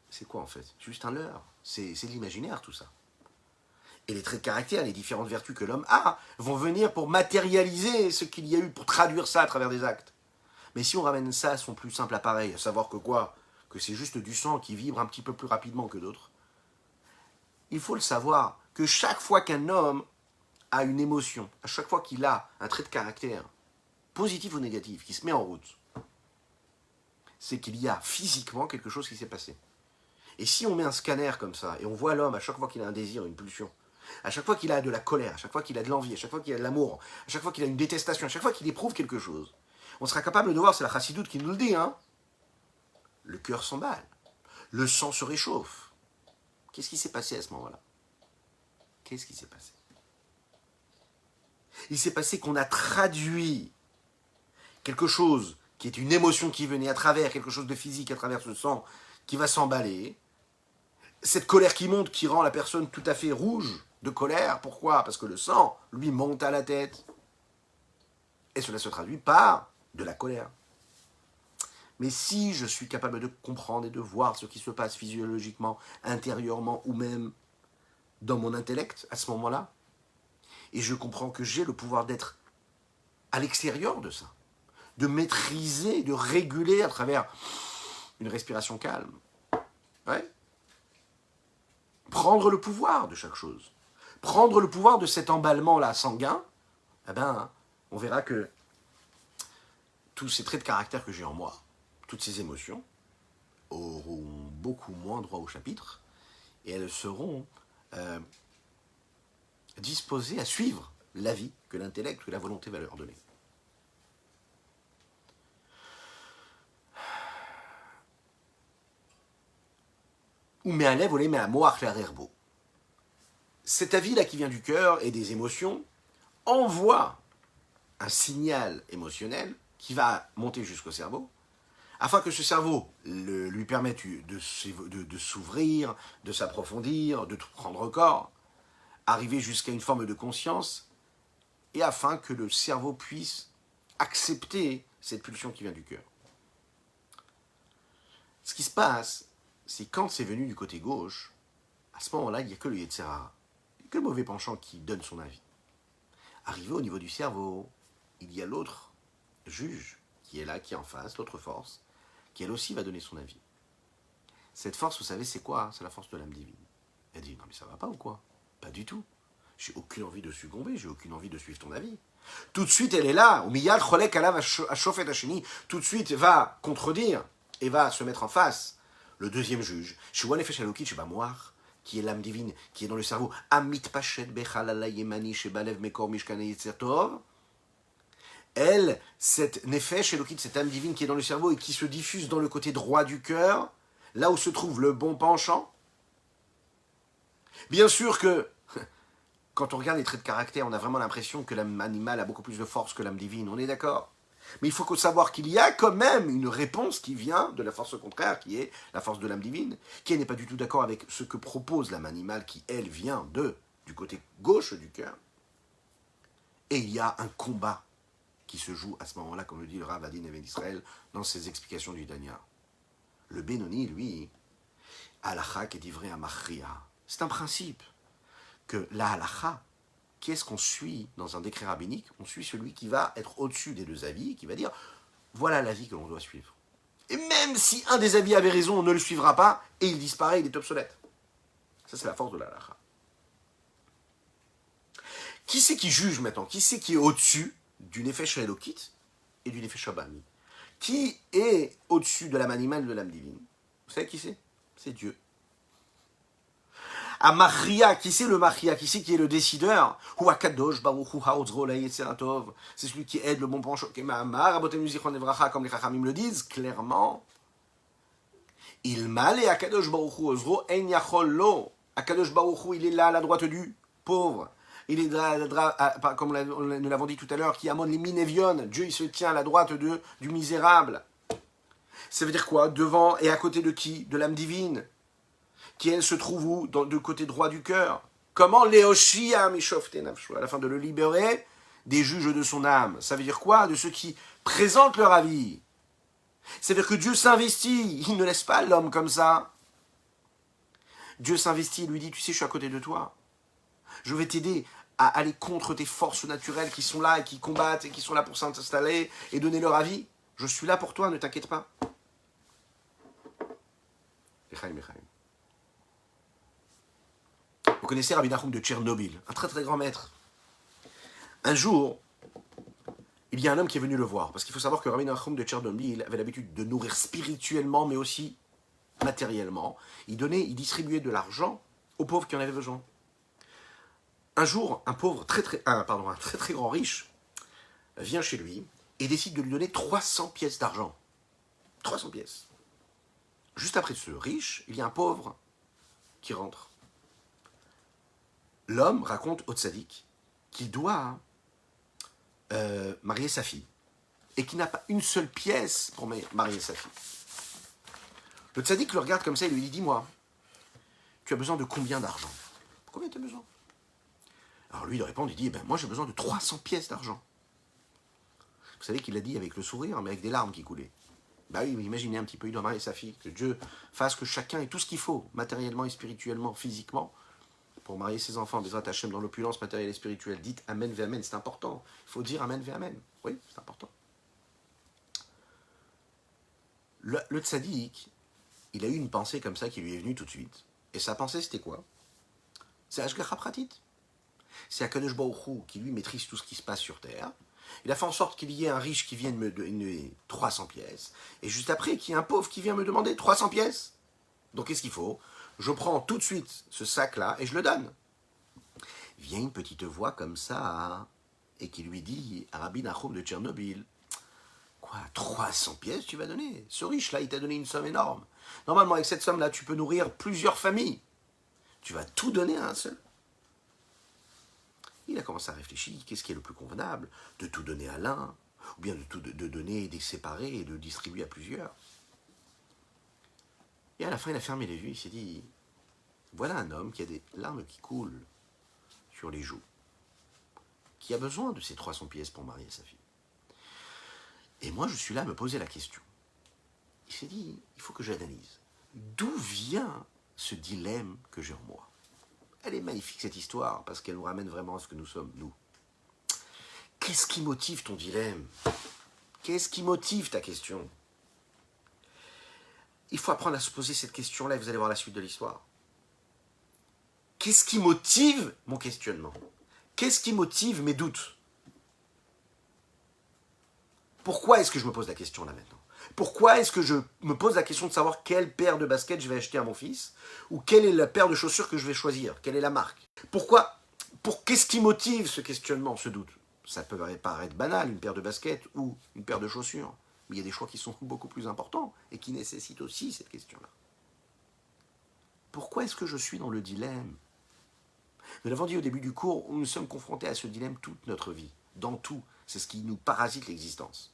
C'est quoi en fait? Juste un leurre. C'est l'imaginaire tout ça. Et les traits de caractère, les différentes vertus que l'homme a, vont venir pour matérialiser ce qu'il y a eu, pour traduire ça à travers des actes. Mais si on ramène ça à son plus simple appareil, à savoir que quoi? Que c'est juste du sang qui vibre un petit peu plus rapidement que d'autres, il faut le savoir que chaque fois qu'un homme a une émotion, à chaque fois qu'il a un trait de caractère, positif ou négatif, qui se met en route, c'est qu'il y a physiquement quelque chose qui s'est passé. Et si on met un scanner comme ça, et on voit l'homme à chaque fois qu'il a un désir, une pulsion, à chaque fois qu'il a de la colère, à chaque fois qu'il a de l'envie, à chaque fois qu'il a de l'amour, à chaque fois qu'il a une détestation, à chaque fois qu'il éprouve quelque chose, on sera capable de voir, c'est la chassidoute qui nous le dit, hein, le cœur s'emballe, le sang se réchauffe. Qu'est-ce qui s'est passé à ce moment-là? Qu'est-ce qui s'est passé? Il s'est passé qu'on a traduit quelque chose qui est une émotion qui venait à travers quelque chose de physique, à travers ce sang qui va s'emballer. Cette colère qui monte, qui rend la personne tout à fait rouge de colère. Pourquoi? Parce que le sang, lui, monte à la tête. Et cela se traduit par de la colère. Mais si je suis capable de comprendre et de voir ce qui se passe physiologiquement, intérieurement ou même dans mon intellect à ce moment-là, et je comprends que j'ai le pouvoir d'être à l'extérieur de ça, de maîtriser, de réguler à travers une respiration calme. Ouais. Prendre le pouvoir de chaque chose. Prendre le pouvoir de cet emballement-là sanguin, eh ben, on verra que tous ces traits de caractère que j'ai en moi, toutes ces émotions, auront beaucoup moins droit au chapitre, et elles seront disposées à suivre la vie que l'intellect, que la volonté va leur donner. ou me'alev olé me'amoach le'arerbo. Cet avis-là qui vient du cœur et des émotions envoie un signal émotionnel qui va monter jusqu'au cerveau, afin que ce cerveau lui permette de s'ouvrir, de s'approfondir, de prendre corps, arriver jusqu'à une forme de conscience, et afin que le cerveau puisse accepter cette pulsion qui vient du cœur. Ce qui se passe, c'est quand c'est venu du côté gauche, à ce moment-là, il n'y a que le Yetzer Hara, que le mauvais penchant qui donne son avis. Arrivé au niveau du cerveau, il y a l'autre juge qui est là, qui est en face, l'autre force, qui elle aussi va donner son avis. Cette force, vous savez, c'est quoi? C'est la force de l'âme divine. Elle dit, non mais ça va pas ou quoi? Pas du tout. J'ai aucune envie de succomber, j'ai aucune envie de suivre ton avis. Tout de suite, elle est là. Tout de suite, va contredire et va se mettre en face. Le deuxième juge, qui est l'âme divine, qui est dans le cerveau, elle, cette nefesh elokit, cette âme divine qui est dans le cerveau et qui se diffuse dans le côté droit du cœur, là où se trouve le bon penchant. Bien sûr que, quand on regarde les traits de caractère, on a vraiment l'impression que l'âme animale a beaucoup plus de force que l'âme divine, on est d'accord. Mais il faut savoir qu'il y a quand même une réponse qui vient de la force contraire, qui est la force de l'âme divine, qui n'est pas du tout d'accord avec ce que propose l'âme animale, qui elle vient du côté gauche du cœur. Et il y a un combat qui se joue à ce moment-là, comme le dit le Rav Adin Even Israël, dans ses explications du Danya. Le Benoni, lui, halakha qui est livré à Machria. C'est un principe que la halakha, qu'est-ce qu'on suit dans un décret rabbinique? On suit celui qui va être au-dessus des deux avis, qui va dire, voilà l'avis que l'on doit suivre. Et même si un des avis avait raison, on ne le suivra pas, et il disparaît, il est obsolète. Ça, c'est la force de la halakha. Qui c'est qui juge maintenant? Qui c'est qui est au-dessus du nefesh elokit et du nefesh abami? Qui est au-dessus de l'âme animale et de l'âme divine? Vous savez qui c'est? C'est Dieu. À Machria, qui c'est le Machria? Qui c'est qui est le décideur? Ou Akadosh Baruch Hu Haotzro Laïetzeratov. C'est celui qui aide le bon penchant. Comme les Chachamim le disent clairement. Il m'a et Akadosh Baruch Hu Ozro En Yachol Lo. Akadosh Baruch Hu, il est là à la droite du pauvre. Il est comme nous l'avons dit tout à l'heure, qui amène les minévion. Dieu, il se tient à la droite du misérable. Ça veut dire quoi? Devant et à côté de qui? De l'âme divine. Qui elle se trouve où? Du côté droit du cœur. Comment Léoshia Mishofte Nafshu, à la fin de le libérer des juges de son âme. Ça veut dire quoi? De ceux qui présentent leur avis. Ça veut dire que Dieu s'investit. Il ne laisse pas l'homme comme ça. Dieu s'investit, il lui dit, tu sais, je suis à côté de toi. Je vais t'aider à aller contre tes forces naturelles qui sont là et qui combattent et qui sont là pour s'installer et donner leur avis. Je suis là pour toi, ne t'inquiète pas. Echaim. Vous connaissez Rabbi Nachum de Tchernobyl, un très très grand maître. Un jour, il y a un homme qui est venu le voir, parce qu'il faut savoir que Rabbi Nachum de Tchernobyl avait l'habitude de nourrir spirituellement, mais aussi matériellement. Il distribuait de l'argent aux pauvres qui en avaient besoin. Un jour, un très très grand riche vient chez lui et décide de lui donner 300 pièces d'argent. 300 pièces. Juste après ce riche, il y a un pauvre qui rentre. L'homme raconte au tzaddik qu'il doit marier sa fille et qu'il n'a pas une seule pièce pour marier sa fille. Le tzaddik le regarde comme ça et lui dit, dis-moi, tu as besoin de combien d'argent? Combien tu as besoin? Alors lui, il répond, il dit, moi j'ai besoin de 300 pièces d'argent. Vous savez qu'il l'a dit avec le sourire, mais avec des larmes qui coulaient. Bah oui, imaginez un petit peu, il doit marier sa fille, que Dieu fasse que chacun ait tout ce qu'il faut, matériellement et spirituellement, physiquement, pour marier ses enfants, des Hashem dans l'opulence matérielle et spirituelle. Dites Amen ve Amen, c'est important. Il faut dire Amen ve Amen. Oui, c'est important. Le tzaddik, il a eu une pensée comme ça qui lui est venue tout de suite. Et sa pensée, c'était quoi? C'est Hashgacha Pratit. C'est Akadosh Baruch Hu qui lui maîtrise tout ce qui se passe sur Terre. Il a fait en sorte qu'il y ait un riche qui vienne me donner 300 pièces. Et juste après, qu'il y ait un pauvre qui vient me demander 300 pièces. Donc qu'est-ce qu'il faut? Je prends tout de suite ce sac-là et je le donne. Vient une petite voix comme ça et qui lui dit à Rabbi Nachum de Tchernobyl, quoi, 300 pièces tu vas donner? Ce riche-là, il t'a donné une somme énorme. Normalement, avec cette somme-là, tu peux nourrir plusieurs familles. Tu vas tout donner à un seul. Il a commencé à réfléchir, qu'est-ce qui est le plus convenable? De tout donner à l'un, ou bien de donner et de séparer et de distribuer à plusieurs. Et à la fin, il a fermé les yeux, il s'est dit, voilà un homme qui a des larmes qui coulent sur les joues, qui a besoin de ces 300 pièces pour marier sa fille. Et moi, je suis là à me poser la question. Il s'est dit, il faut que j'analyse. D'où vient ce dilemme que j'ai en moi? Elle est magnifique cette histoire, parce qu'elle nous ramène vraiment à ce que nous sommes, nous. Qu'est-ce qui motive ton dilemme? Qu'est-ce qui motive ta question? Il faut apprendre à se poser cette question-là et vous allez voir la suite de l'histoire. Qu'est-ce qui motive mon questionnement? Qu'est-ce qui motive mes doutes? Pourquoi est-ce que je me pose la question là maintenant? Pourquoi est-ce que je me pose la question de savoir quelle paire de baskets je vais acheter à mon fils? Ou quelle est la paire de chaussures que je vais choisir? Quelle est la marque? Pourquoi? Qu'est-ce qui motive ce questionnement, ce doute? Ça peut paraître banal, une paire de baskets ou une paire de chaussures. Mais il y a des choix qui sont beaucoup plus importants et qui nécessitent aussi cette question-là. Pourquoi est-ce que je suis dans le dilemme? Nous l'avons dit au début du cours, nous sommes confrontés à ce dilemme toute notre vie. Dans tout. C'est ce qui nous parasite l'existence.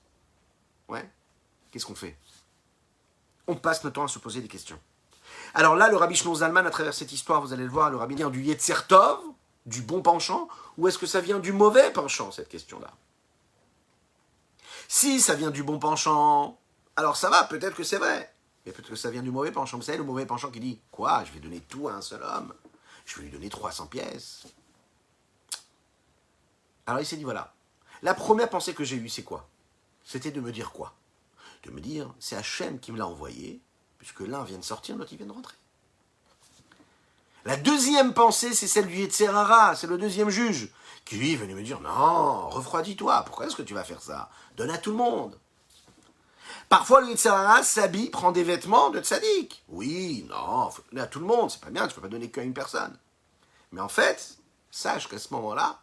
Ouais. Qu'est-ce qu'on fait? On passe notre temps à se poser des questions. Alors là, le Rabbi Shlomo Zalman, à travers cette histoire, vous allez le voir, le Rabbi vient du Yetzer Tov, du bon penchant, ou est-ce que ça vient du mauvais penchant, cette question-là? Si ça vient du bon penchant, alors ça va, peut-être que c'est vrai. Mais peut-être que ça vient du mauvais penchant. Vous savez, le mauvais penchant qui dit, quoi, je vais donner tout à un seul homme? Je vais lui donner 300 pièces. Alors il s'est dit, voilà. La première pensée que j'ai eue, c'est quoi? C'était de me dire quoi? De me dire, c'est Hachem qui me l'a envoyé, puisque l'un vient de sortir, l'autre il vient de rentrer. La deuxième pensée, c'est celle du Yetzer Hara, c'est le deuxième juge, qui lui est venu me dire, non, refroidis-toi, pourquoi est-ce que tu vas faire ça? Donne à tout le monde. Parfois, le Yetzer Hara s'habille, prend des vêtements de tzaddik. Oui, non, faut donner à tout le monde, c'est pas bien, tu ne peux pas donner qu'à une personne. Mais en fait, sache qu'à ce moment-là,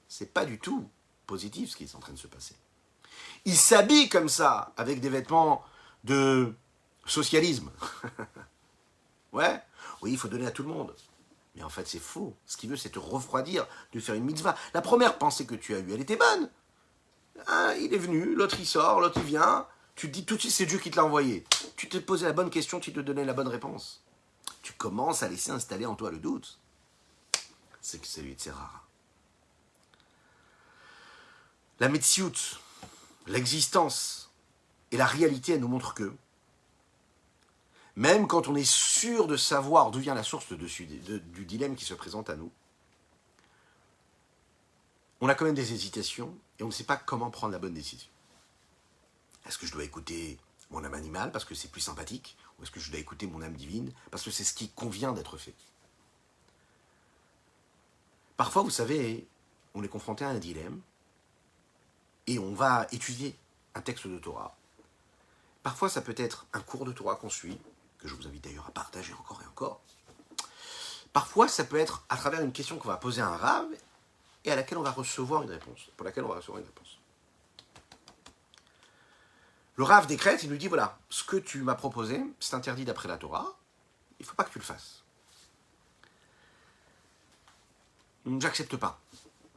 c'est pas du tout positif ce qui est en train de se passer. Il s'habille comme ça, avec des vêtements de socialisme. Ouais, oui, il faut donner à tout le monde. Mais en fait, c'est faux. Ce qu'il veut, c'est te refroidir, de faire une mitzvah. La première pensée que tu as eue, elle était bonne. Ah, il est venu, l'autre il sort, l'autre il vient. Tu te dis tout de suite, c'est Dieu qui te l'a envoyé. Tu te posais la bonne question, tu te donnais la bonne réponse. Tu commences à laisser installer en toi le doute. C'est que c'est lui, c'est rare. La Metsiout, l'existence et la réalité, elle nous montrent que même quand on est sûr de savoir d'où vient la source du dilemme qui se présente à nous, on a quand même des hésitations et on ne sait pas comment prendre la bonne décision. Est-ce que je dois écouter mon âme animale parce que c'est plus sympathique, ou est-ce que je dois écouter mon âme divine parce que c'est ce qui convient d'être fait? Parfois, vous savez, on est confronté à un dilemme et on va étudier un texte de Torah. Parfois, ça peut être un cours de Torah qu'on suit, que je vous invite d'ailleurs à partager encore et encore. Parfois, ça peut être à travers une question qu'on va poser à un rav et à laquelle on va recevoir une réponse, pour laquelle on va recevoir une réponse. Le rav décrète, il nous dit, voilà, ce que tu m'as proposé, c'est interdit d'après la Torah, il ne faut pas que tu le fasses. J'accepte pas.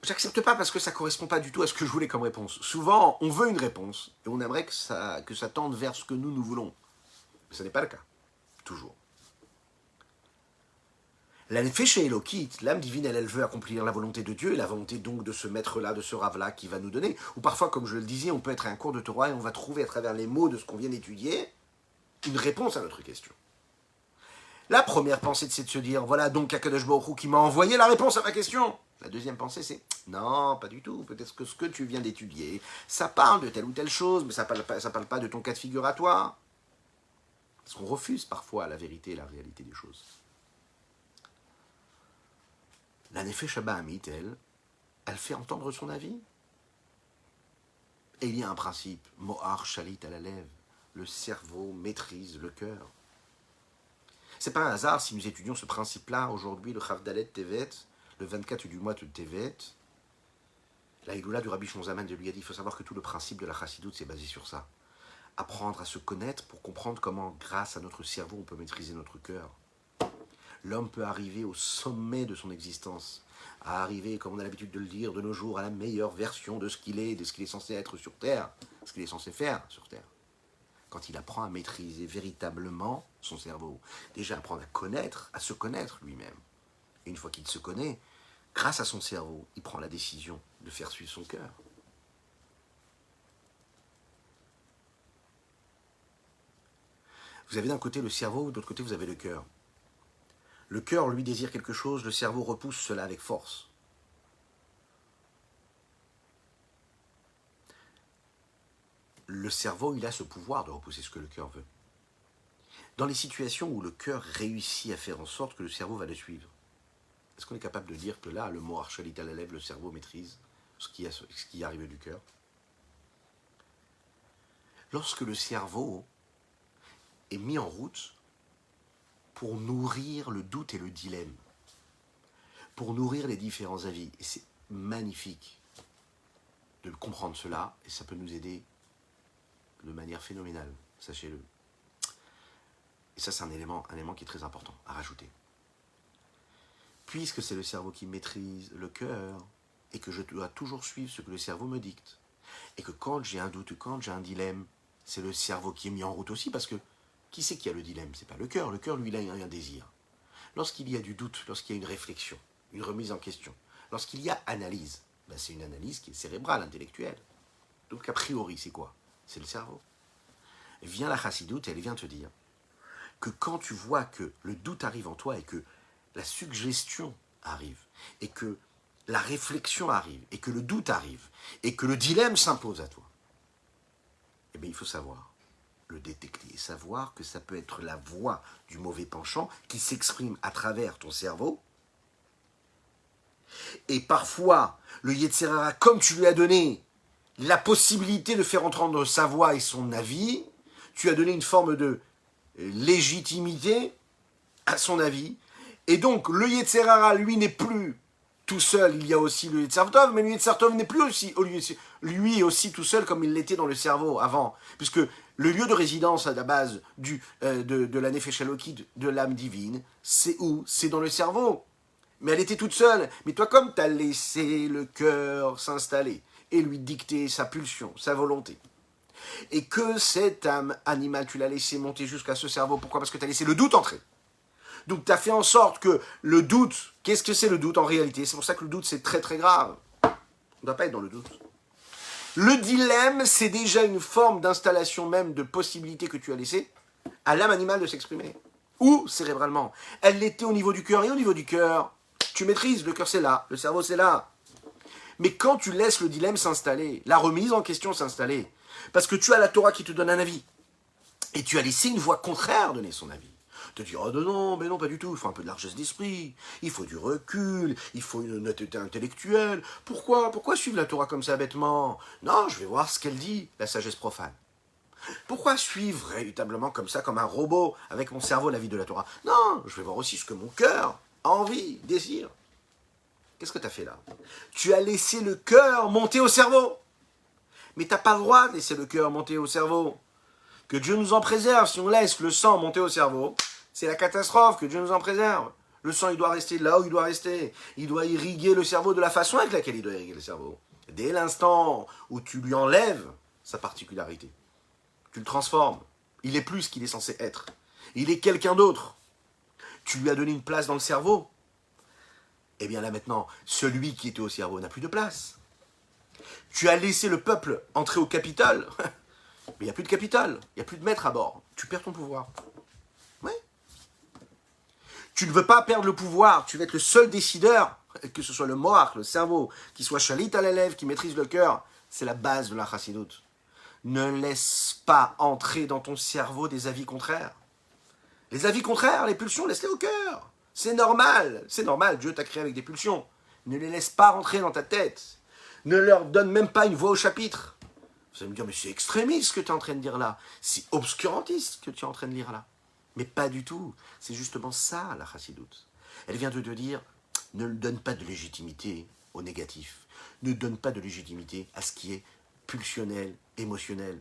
J'accepte pas parce que ça ne correspond pas du tout à ce que je voulais comme réponse. Souvent, on veut une réponse et on aimerait que ça tende vers ce que nous voulons. Mais ce n'est pas le cas. Toujours. La Nefesh Elokit, l'âme divine, elle veut accomplir la volonté de Dieu et la volonté donc de ce maître-là, de ce rave-là qui va nous donner. Ou parfois, comme je le disais, on peut être à un cours de Torah et on va trouver à travers les mots de ce qu'on vient d'étudier une réponse à notre question. La première pensée, c'est de se dire, voilà donc Akadosh Baruch Hu qui m'a envoyé la réponse à ma question. La deuxième pensée, c'est, non, pas du tout. Peut-être que ce que tu viens d'étudier, ça parle de telle ou telle chose, mais ça parle pas de ton cas de figure à toi. Parce qu'on refuse parfois la vérité et la réalité des choses. La Nefesh Habahamit, elle fait entendre son avis. Et il y a un principe, Mohar Shalit à la lèvre. Le cerveau maîtrise le cœur. C'est pas un hasard si nous étudions ce principe-là aujourd'hui, le Chavdalet Tevet, le 24 du mois de Tevet. La Hiloula du Rabbi Shlomo Zalman de lui a dit, il faut savoir que tout le principe de la Chassidoute, c'est basé sur ça. apprendre à se connaître pour comprendre comment, grâce à notre cerveau, on peut maîtriser notre cœur. L'homme peut arriver au sommet de son existence, à arriver, comme on a l'habitude de le dire, de nos jours, à la meilleure version de ce qu'il est, de ce qu'il est censé être sur Terre, ce qu'il est censé faire sur Terre. Quand il apprend à maîtriser véritablement son cerveau, déjà apprendre à connaître, à se connaître lui-même. Et une fois qu'il se connaît, grâce à son cerveau, il prend la décision de faire suivre son cœur. Vous avez d'un côté le cerveau, de l'autre côté vous avez le cœur. Le cœur, lui, désire quelque chose, le cerveau repousse cela avec force. Le cerveau, il a ce pouvoir de repousser ce que le cœur veut. Dans les situations où le cœur réussit à faire en sorte que le cerveau va le suivre, est-ce qu'on est capable de dire que là, le mot archalit à la lèvre, le cerveau maîtrise ce qui arrive du cœur? Lorsque le cerveau est mis en route pour nourrir le doute et le dilemme, pour nourrir les différents avis, et c'est magnifique de comprendre cela, et ça peut nous aider de manière phénoménale, sachez-le. Et ça, c'est un élément qui est très important à rajouter. Puisque c'est le cerveau qui maîtrise le cœur, et que je dois toujours suivre ce que le cerveau me dicte, et que quand j'ai un doute, quand j'ai un dilemme, c'est le cerveau qui est mis en route aussi, parce que qui c'est qui a le dilemme? C'est pas le cœur, lui, il a un désir. Lorsqu'il y a du doute, lorsqu'il y a une réflexion, une remise en question, lorsqu'il y a analyse, ben c'est une analyse qui est cérébrale, intellectuelle. Donc a priori, c'est quoi? C'est le cerveau. Vient la chassidoute et elle vient te dire que quand tu vois que le doute arrive en toi et que la suggestion arrive et que la réflexion arrive et que le doute arrive et que le dilemme s'impose à toi, eh bien il faut savoir le détecter et savoir que ça peut être la voix du mauvais penchant qui s'exprime à travers ton cerveau. Et parfois, le Yetzer Hara, comme tu lui as donné la possibilité de faire entendre sa voix et son avis, tu as donné une forme de légitimité à son avis. Et donc, le Yetzer Hara, lui, n'est plus tout seul. Il y a aussi le Yetzer Tov, mais le Yetzer Tov n'est plus aussi, lui aussi tout seul comme il l'était dans le cerveau avant. Puisque le lieu de résidence à la base de la Nefesh Elokit, de l'âme divine, c'est où? C'est dans le cerveau. Mais elle était toute seule. Mais toi, comme tu as laissé le cœur s'installer et lui dicter sa pulsion, sa volonté, et que cette âme animale, tu l'as laissé monter jusqu'à ce cerveau, pourquoi? Parce que tu as laissé le doute entrer. Donc tu as fait en sorte que le doute, qu'est-ce que c'est le doute en réalité? C'est pour ça que le doute, c'est très très grave. On ne doit pas être dans le doute. Le dilemme, c'est déjà une forme d'installation même de possibilité que tu as laissée à l'âme animale de s'exprimer. Ou cérébralement. Elle l'était au niveau du cœur, et au niveau du cœur, tu maîtrises, le cœur c'est là, le cerveau c'est là. Mais quand tu laisses le dilemme s'installer, la remise en question s'installer, parce que tu as la Torah qui te donne un avis, et tu as laissé une voix contraire donner son avis, te dire, oh non, mais non, pas du tout, il faut un peu de largesse d'esprit, il faut du recul, il faut une honnêteté intellectuelle. Pourquoi suivre la Torah comme ça bêtement? Non, je vais voir ce qu'elle dit, la sagesse profane. Pourquoi suivre véritablement comme ça, comme un robot, avec mon cerveau, la vie de la Torah? Non, je vais voir aussi ce que mon cœur a envie, désire. Qu'est-ce que tu as fait là? Tu as laissé le cœur monter au cerveau. Mais tu n'as pas le droit de laisser le cœur monter au cerveau. Que Dieu nous en préserve. Si on laisse le sang monter au cerveau, c'est la catastrophe. Que Dieu nous en préserve. Le sang, il doit rester là où il doit rester. Il doit irriguer le cerveau de la façon avec laquelle il doit irriguer le cerveau. Dès l'instant où tu lui enlèves sa particularité, tu le transformes. Il est plus ce qu'il est censé être. Il est quelqu'un d'autre. Tu lui as donné une place dans le cerveau. Eh bien là maintenant, celui qui était au cerveau n'a plus de place. Tu as laissé le peuple entrer au Capitole, mais il n'y a plus de Capitole, il n'y a plus de maître à bord. Tu perds ton pouvoir. Oui. Tu ne veux pas perdre le pouvoir, tu veux être le seul décideur, que ce soit le moach, le cerveau, qui soit chalit à la lèvre, qui maîtrise le cœur. C'est la base de la chassidoute. Ne laisse pas entrer dans ton cerveau des avis contraires. Les avis contraires, les pulsions, laisse-les au cœur. C'est normal, Dieu t'a créé avec des pulsions. Ne les laisse pas rentrer dans ta tête. Ne leur donne même pas une voix au chapitre. Vous allez me dire, mais c'est extrémiste ce que tu es en train de dire là. C'est obscurantiste ce que tu es en train de lire là. Mais pas du tout. C'est justement ça, la chassidoute. Elle vient de te dire, ne donne pas de légitimité au négatif. Ne donne pas de légitimité à ce qui est pulsionnel, émotionnel,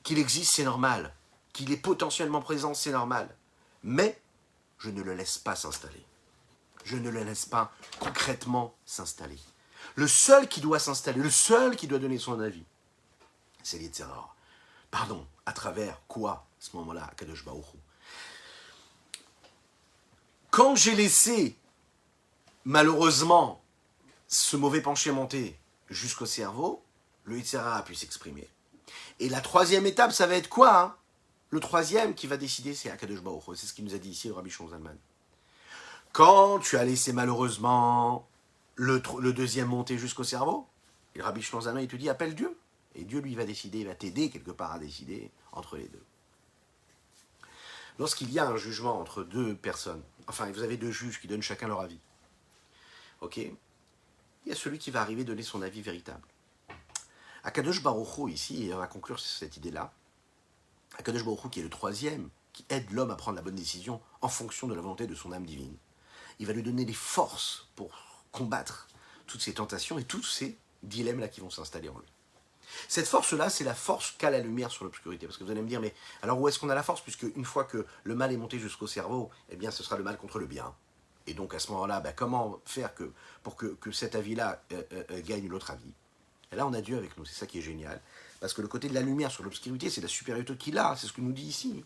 qu'il existe, c'est normal. Qu'il est potentiellement présent, c'est normal. Mais je ne le laisse pas s'installer. Je ne le laisse pas concrètement s'installer. Le seul qui doit s'installer, le seul qui doit donner son avis, c'est l'Yetzirah. Pardon, à travers quoi, à ce moment-là, Akadosh Baruch Hu? Quand j'ai laissé, malheureusement, ce mauvais penché monter jusqu'au cerveau, le Yetzirah a pu s'exprimer. Et la troisième étape, ça va être quoi, hein? Le troisième qui va décider, c'est Akadosh Baruch Hu. C'est ce qu'il nous a dit ici, le Rabbi Shlomo Zalman. Quand tu as laissé malheureusement le deuxième monter jusqu'au cerveau, et le Rabbi Shlomo Zalman, il te dit, appelle Dieu. Et Dieu, lui, va décider, il va t'aider quelque part à décider entre les deux. Lorsqu'il y a un jugement entre deux personnes, enfin, vous avez deux juges qui donnent chacun leur avis, ok? Il y a celui qui va arriver donner son avis véritable. Akadosh Baruch Hu, ici, et on va conclure sur cette idée-là, Akadosh Baruch Hu, qui est le troisième, qui aide l'homme à prendre la bonne décision en fonction de la volonté de son âme divine. Il va lui donner les forces pour combattre toutes ces tentations et tous ces dilemmes-là qui vont s'installer en lui. Cette force-là, c'est la force qu'a la lumière sur l'obscurité. Parce que vous allez me dire, mais alors où est-ce qu'on a la force? Puisque une fois que le mal est monté jusqu'au cerveau, eh bien ce sera le mal contre le bien. Et donc à ce moment-là, comment faire pour que cet avis-là gagne l'autre avis? Et là, on a Dieu avec nous, c'est ça qui est génial. Parce que le côté de la lumière sur l'obscurité, c'est la supériorité qu'il a, c'est ce que nous dit ici.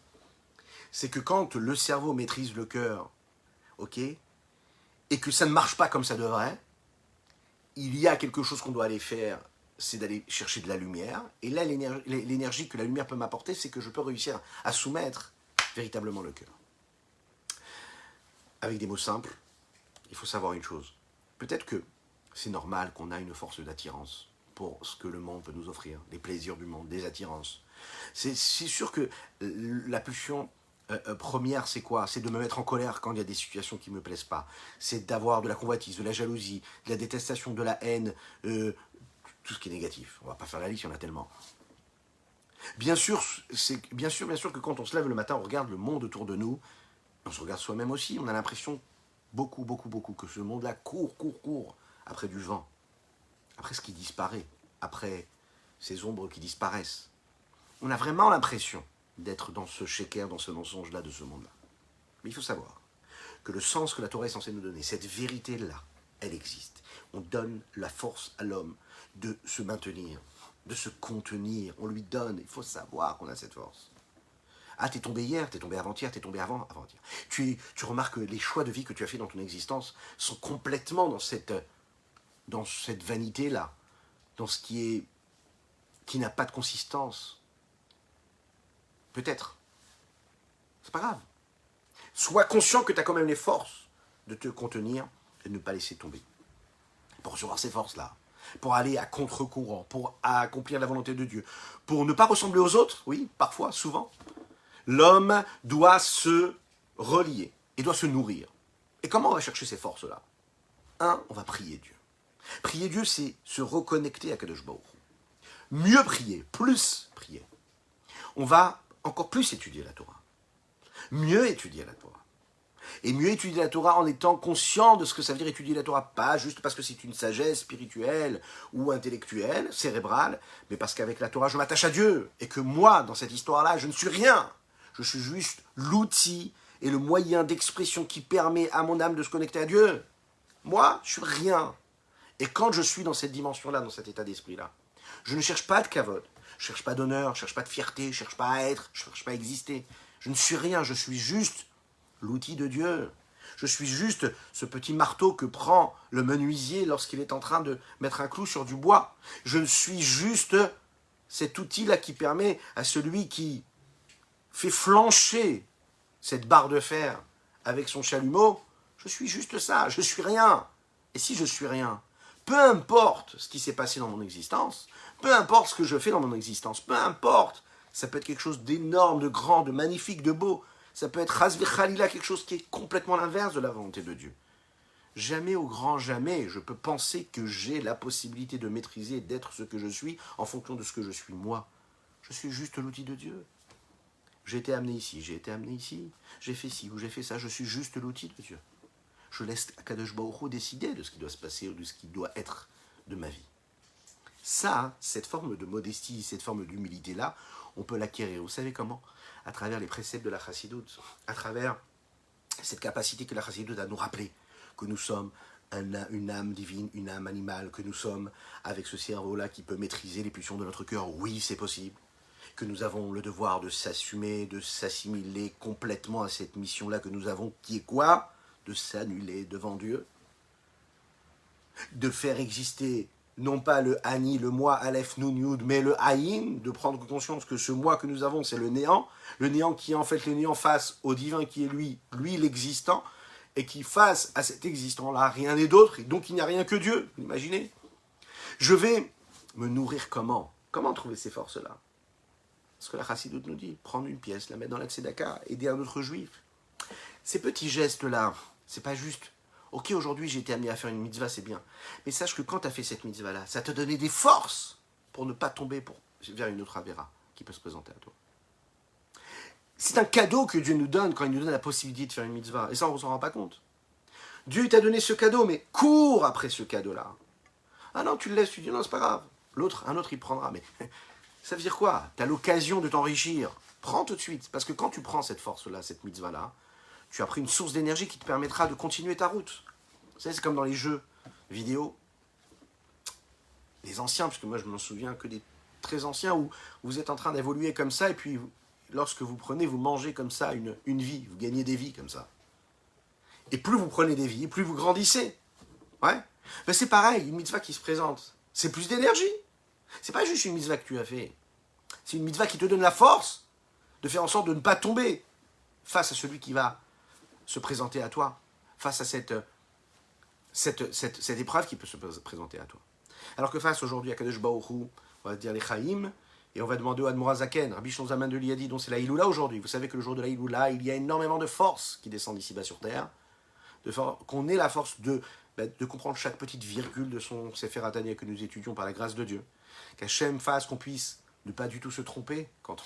C'est que quand le cerveau maîtrise le cœur, ok, et que ça ne marche pas comme ça devrait, il y a quelque chose qu'on doit aller faire, c'est d'aller chercher de la lumière. Et là, l'énergie que la lumière peut m'apporter, c'est que je peux réussir à soumettre véritablement le cœur. Avec des mots simples, il faut savoir une chose. Peut-être que c'est normal qu'on a une force d'attirance pour ce que le monde peut nous offrir, les plaisirs du monde, des attirances. C'est sûr que la pulsion première, c'est quoi? C'est de me mettre en colère quand il y a des situations qui ne me plaisent pas. C'est d'avoir de la convoitise, de la jalousie, de la détestation, de la haine, tout ce qui est négatif. On ne va pas faire la liste, il y en a tellement. Bien sûr que quand on se lève le matin, on regarde le monde autour de nous, on se regarde soi-même aussi, on a l'impression beaucoup que ce monde-là court après du vent, après ce qui disparaît, après ces ombres qui disparaissent. On a vraiment l'impression d'être dans ce shaker, dans ce mensonge-là de ce monde-là. Mais il faut savoir que le sens que la Torah est censée nous donner, cette vérité-là, elle existe. On donne la force à l'homme de se maintenir, de se contenir. On lui donne, il faut savoir qu'on a cette force. Ah, t'es tombé hier, t'es tombé avant-hier, t'es tombé avant-hier. Tu remarques que les choix de vie que tu as fait dans ton existence sont complètement dans cette vanité-là, dans ce qui n'a pas de consistance. Peut-être. C'est pas grave. Sois conscient que tu as quand même les forces de te contenir et de ne pas laisser tomber. Pour recevoir ces forces-là, pour aller à contre-courant, pour accomplir la volonté de Dieu, pour ne pas ressembler aux autres, oui, parfois, souvent, l'homme doit se relier et doit se nourrir. Et comment on va chercher ces forces-là? On va prier Dieu. Prier Dieu, c'est se reconnecter à Kadosh Baruch Hu. Mieux prier, plus prier. On va encore plus étudier la Torah. Mieux étudier la Torah. Et mieux étudier la Torah en étant conscient de ce que ça veut dire étudier la Torah. Pas juste parce que c'est une sagesse spirituelle ou intellectuelle, cérébrale, mais parce qu'avec la Torah, je m'attache à Dieu. Et que moi, dans cette histoire-là, je ne suis rien. Je suis juste l'outil et le moyen d'expression qui permet à mon âme de se connecter à Dieu. Moi, je suis rien. Et quand je suis dans cette dimension-là, dans cet état d'esprit-là, je ne cherche pas de kavod, je ne cherche pas d'honneur, je ne cherche pas de fierté, je ne cherche pas à être, je ne cherche pas à exister. Je ne suis rien, je suis juste l'outil de Dieu. Je suis juste ce petit marteau que prend le menuisier lorsqu'il est en train de mettre un clou sur du bois. Je suis juste cet outil-là qui permet à celui qui fait flancher cette barre de fer avec son chalumeau. Je suis juste ça, je suis rien. Et si je suis rien, peu importe ce qui s'est passé dans mon existence, peu importe ce que je fais dans mon existence, peu importe, ça peut être quelque chose d'énorme, de grand, de magnifique, de beau. Ça peut être Hasvi Khalila, quelque chose qui est complètement l'inverse de la volonté de Dieu. Jamais au grand jamais, je peux penser que j'ai la possibilité de maîtriser, d'être ce que je suis en fonction de ce que je suis moi. Je suis juste l'outil de Dieu. J'ai été amené ici, j'ai fait ci ou j'ai fait ça, je suis juste l'outil de Dieu. Je laisse Akadosh Baruch Hu décider de ce qui doit se passer ou de ce qui doit être de ma vie. Ça, cette forme de modestie, cette forme d'humilité-là, on peut l'acquérir. Vous savez comment? À travers les préceptes de la chassidoute, à travers cette capacité que la chassidoute a de nous rappeler que nous sommes une âme divine, une âme animale, que nous sommes avec ce cerveau-là qui peut maîtriser les pulsions de notre cœur. Oui, c'est possible. Que nous avons le devoir de s'assumer, de s'assimiler complètement à cette mission-là que nous avons, qui est quoi? De s'annuler devant Dieu. De faire exister non pas le Ani, le moi, Aleph, Nun, Yud, mais le Aïn, de prendre conscience que ce moi que nous avons, c'est le néant qui est en fait le néant face au divin qui est lui l'existant, et qui face à cet existant-là, rien n'est d'autre, et donc il n'y a rien que Dieu, vous imaginez? Je vais me nourrir comment? Comment trouver ces forces-là? Ce que la Chassidoute nous dit, prendre une pièce, la mettre dans la tzedaka, aider un autre juif. Ces petits gestes-là, c'est pas juste. Ok, aujourd'hui j'ai été amené à faire une mitzvah, c'est bien. Mais sache que quand tu as fait cette mitzvah-là, ça te donnait des forces pour ne pas tomber vers une autre avéra qui peut se présenter à toi. C'est un cadeau que Dieu nous donne quand il nous donne la possibilité de faire une mitzvah. Et ça, on ne s'en rend pas compte. Dieu t'a donné ce cadeau, mais cours après ce cadeau-là. Ah non, tu le laisses, tu dis non, c'est pas grave. Un autre, il prendra. Mais ça veut dire quoi? Tu as l'occasion de t'enrichir. Prends tout de suite. Parce que quand tu prends cette force-là, cette mitzvah-là, tu as pris une source d'énergie qui te permettra de continuer ta route. Vous savez, c'est comme dans les jeux vidéo. Les anciens, parce que moi je m'en souviens que des très anciens, où vous êtes en train d'évoluer comme ça, et puis lorsque vous prenez, vous mangez comme ça une vie, vous gagnez des vies comme ça. Et plus vous prenez des vies, plus vous grandissez. Ouais. Ben c'est pareil, une mitzvah qui se présente, c'est plus d'énergie. C'est pas juste une mitzvah que tu as fait. C'est une mitzvah qui te donne la force de faire en sorte de ne pas tomber face à celui qui va se présenter à toi, face à cette épreuve qui peut se présenter à toi. Alors que face aujourd'hui à Kadosh Baruch Hu, on va dire les Chaim, et on va demander au Admor Zaken, Rabbi Shlomo Zalman de Liadi, dont c'est la Iloula aujourd'hui. Vous savez que le jour de la Iloula, il y a énormément de force qui descend d'ici-bas sur terre, qu'on ait la force de comprendre chaque petite virgule de son Sefer Atania que nous étudions par la grâce de Dieu. Qu'Hachem fasse qu'on puisse ne pas du tout se tromper quand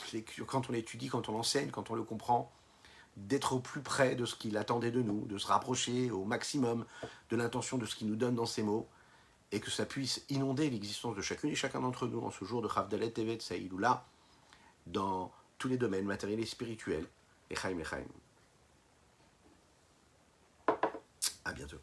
on l'étudie, quand on l'enseigne, quand on le comprend, d'être au plus près de ce qu'il attendait de nous, de se rapprocher au maximum de l'intention de ce qu'il nous donne dans ses mots, et que ça puisse inonder l'existence de chacune et chacun d'entre nous en ce jour de Chavdalet Tevet Saïloula, dans tous les domaines matériels et spirituels. Et Chaim. À bientôt.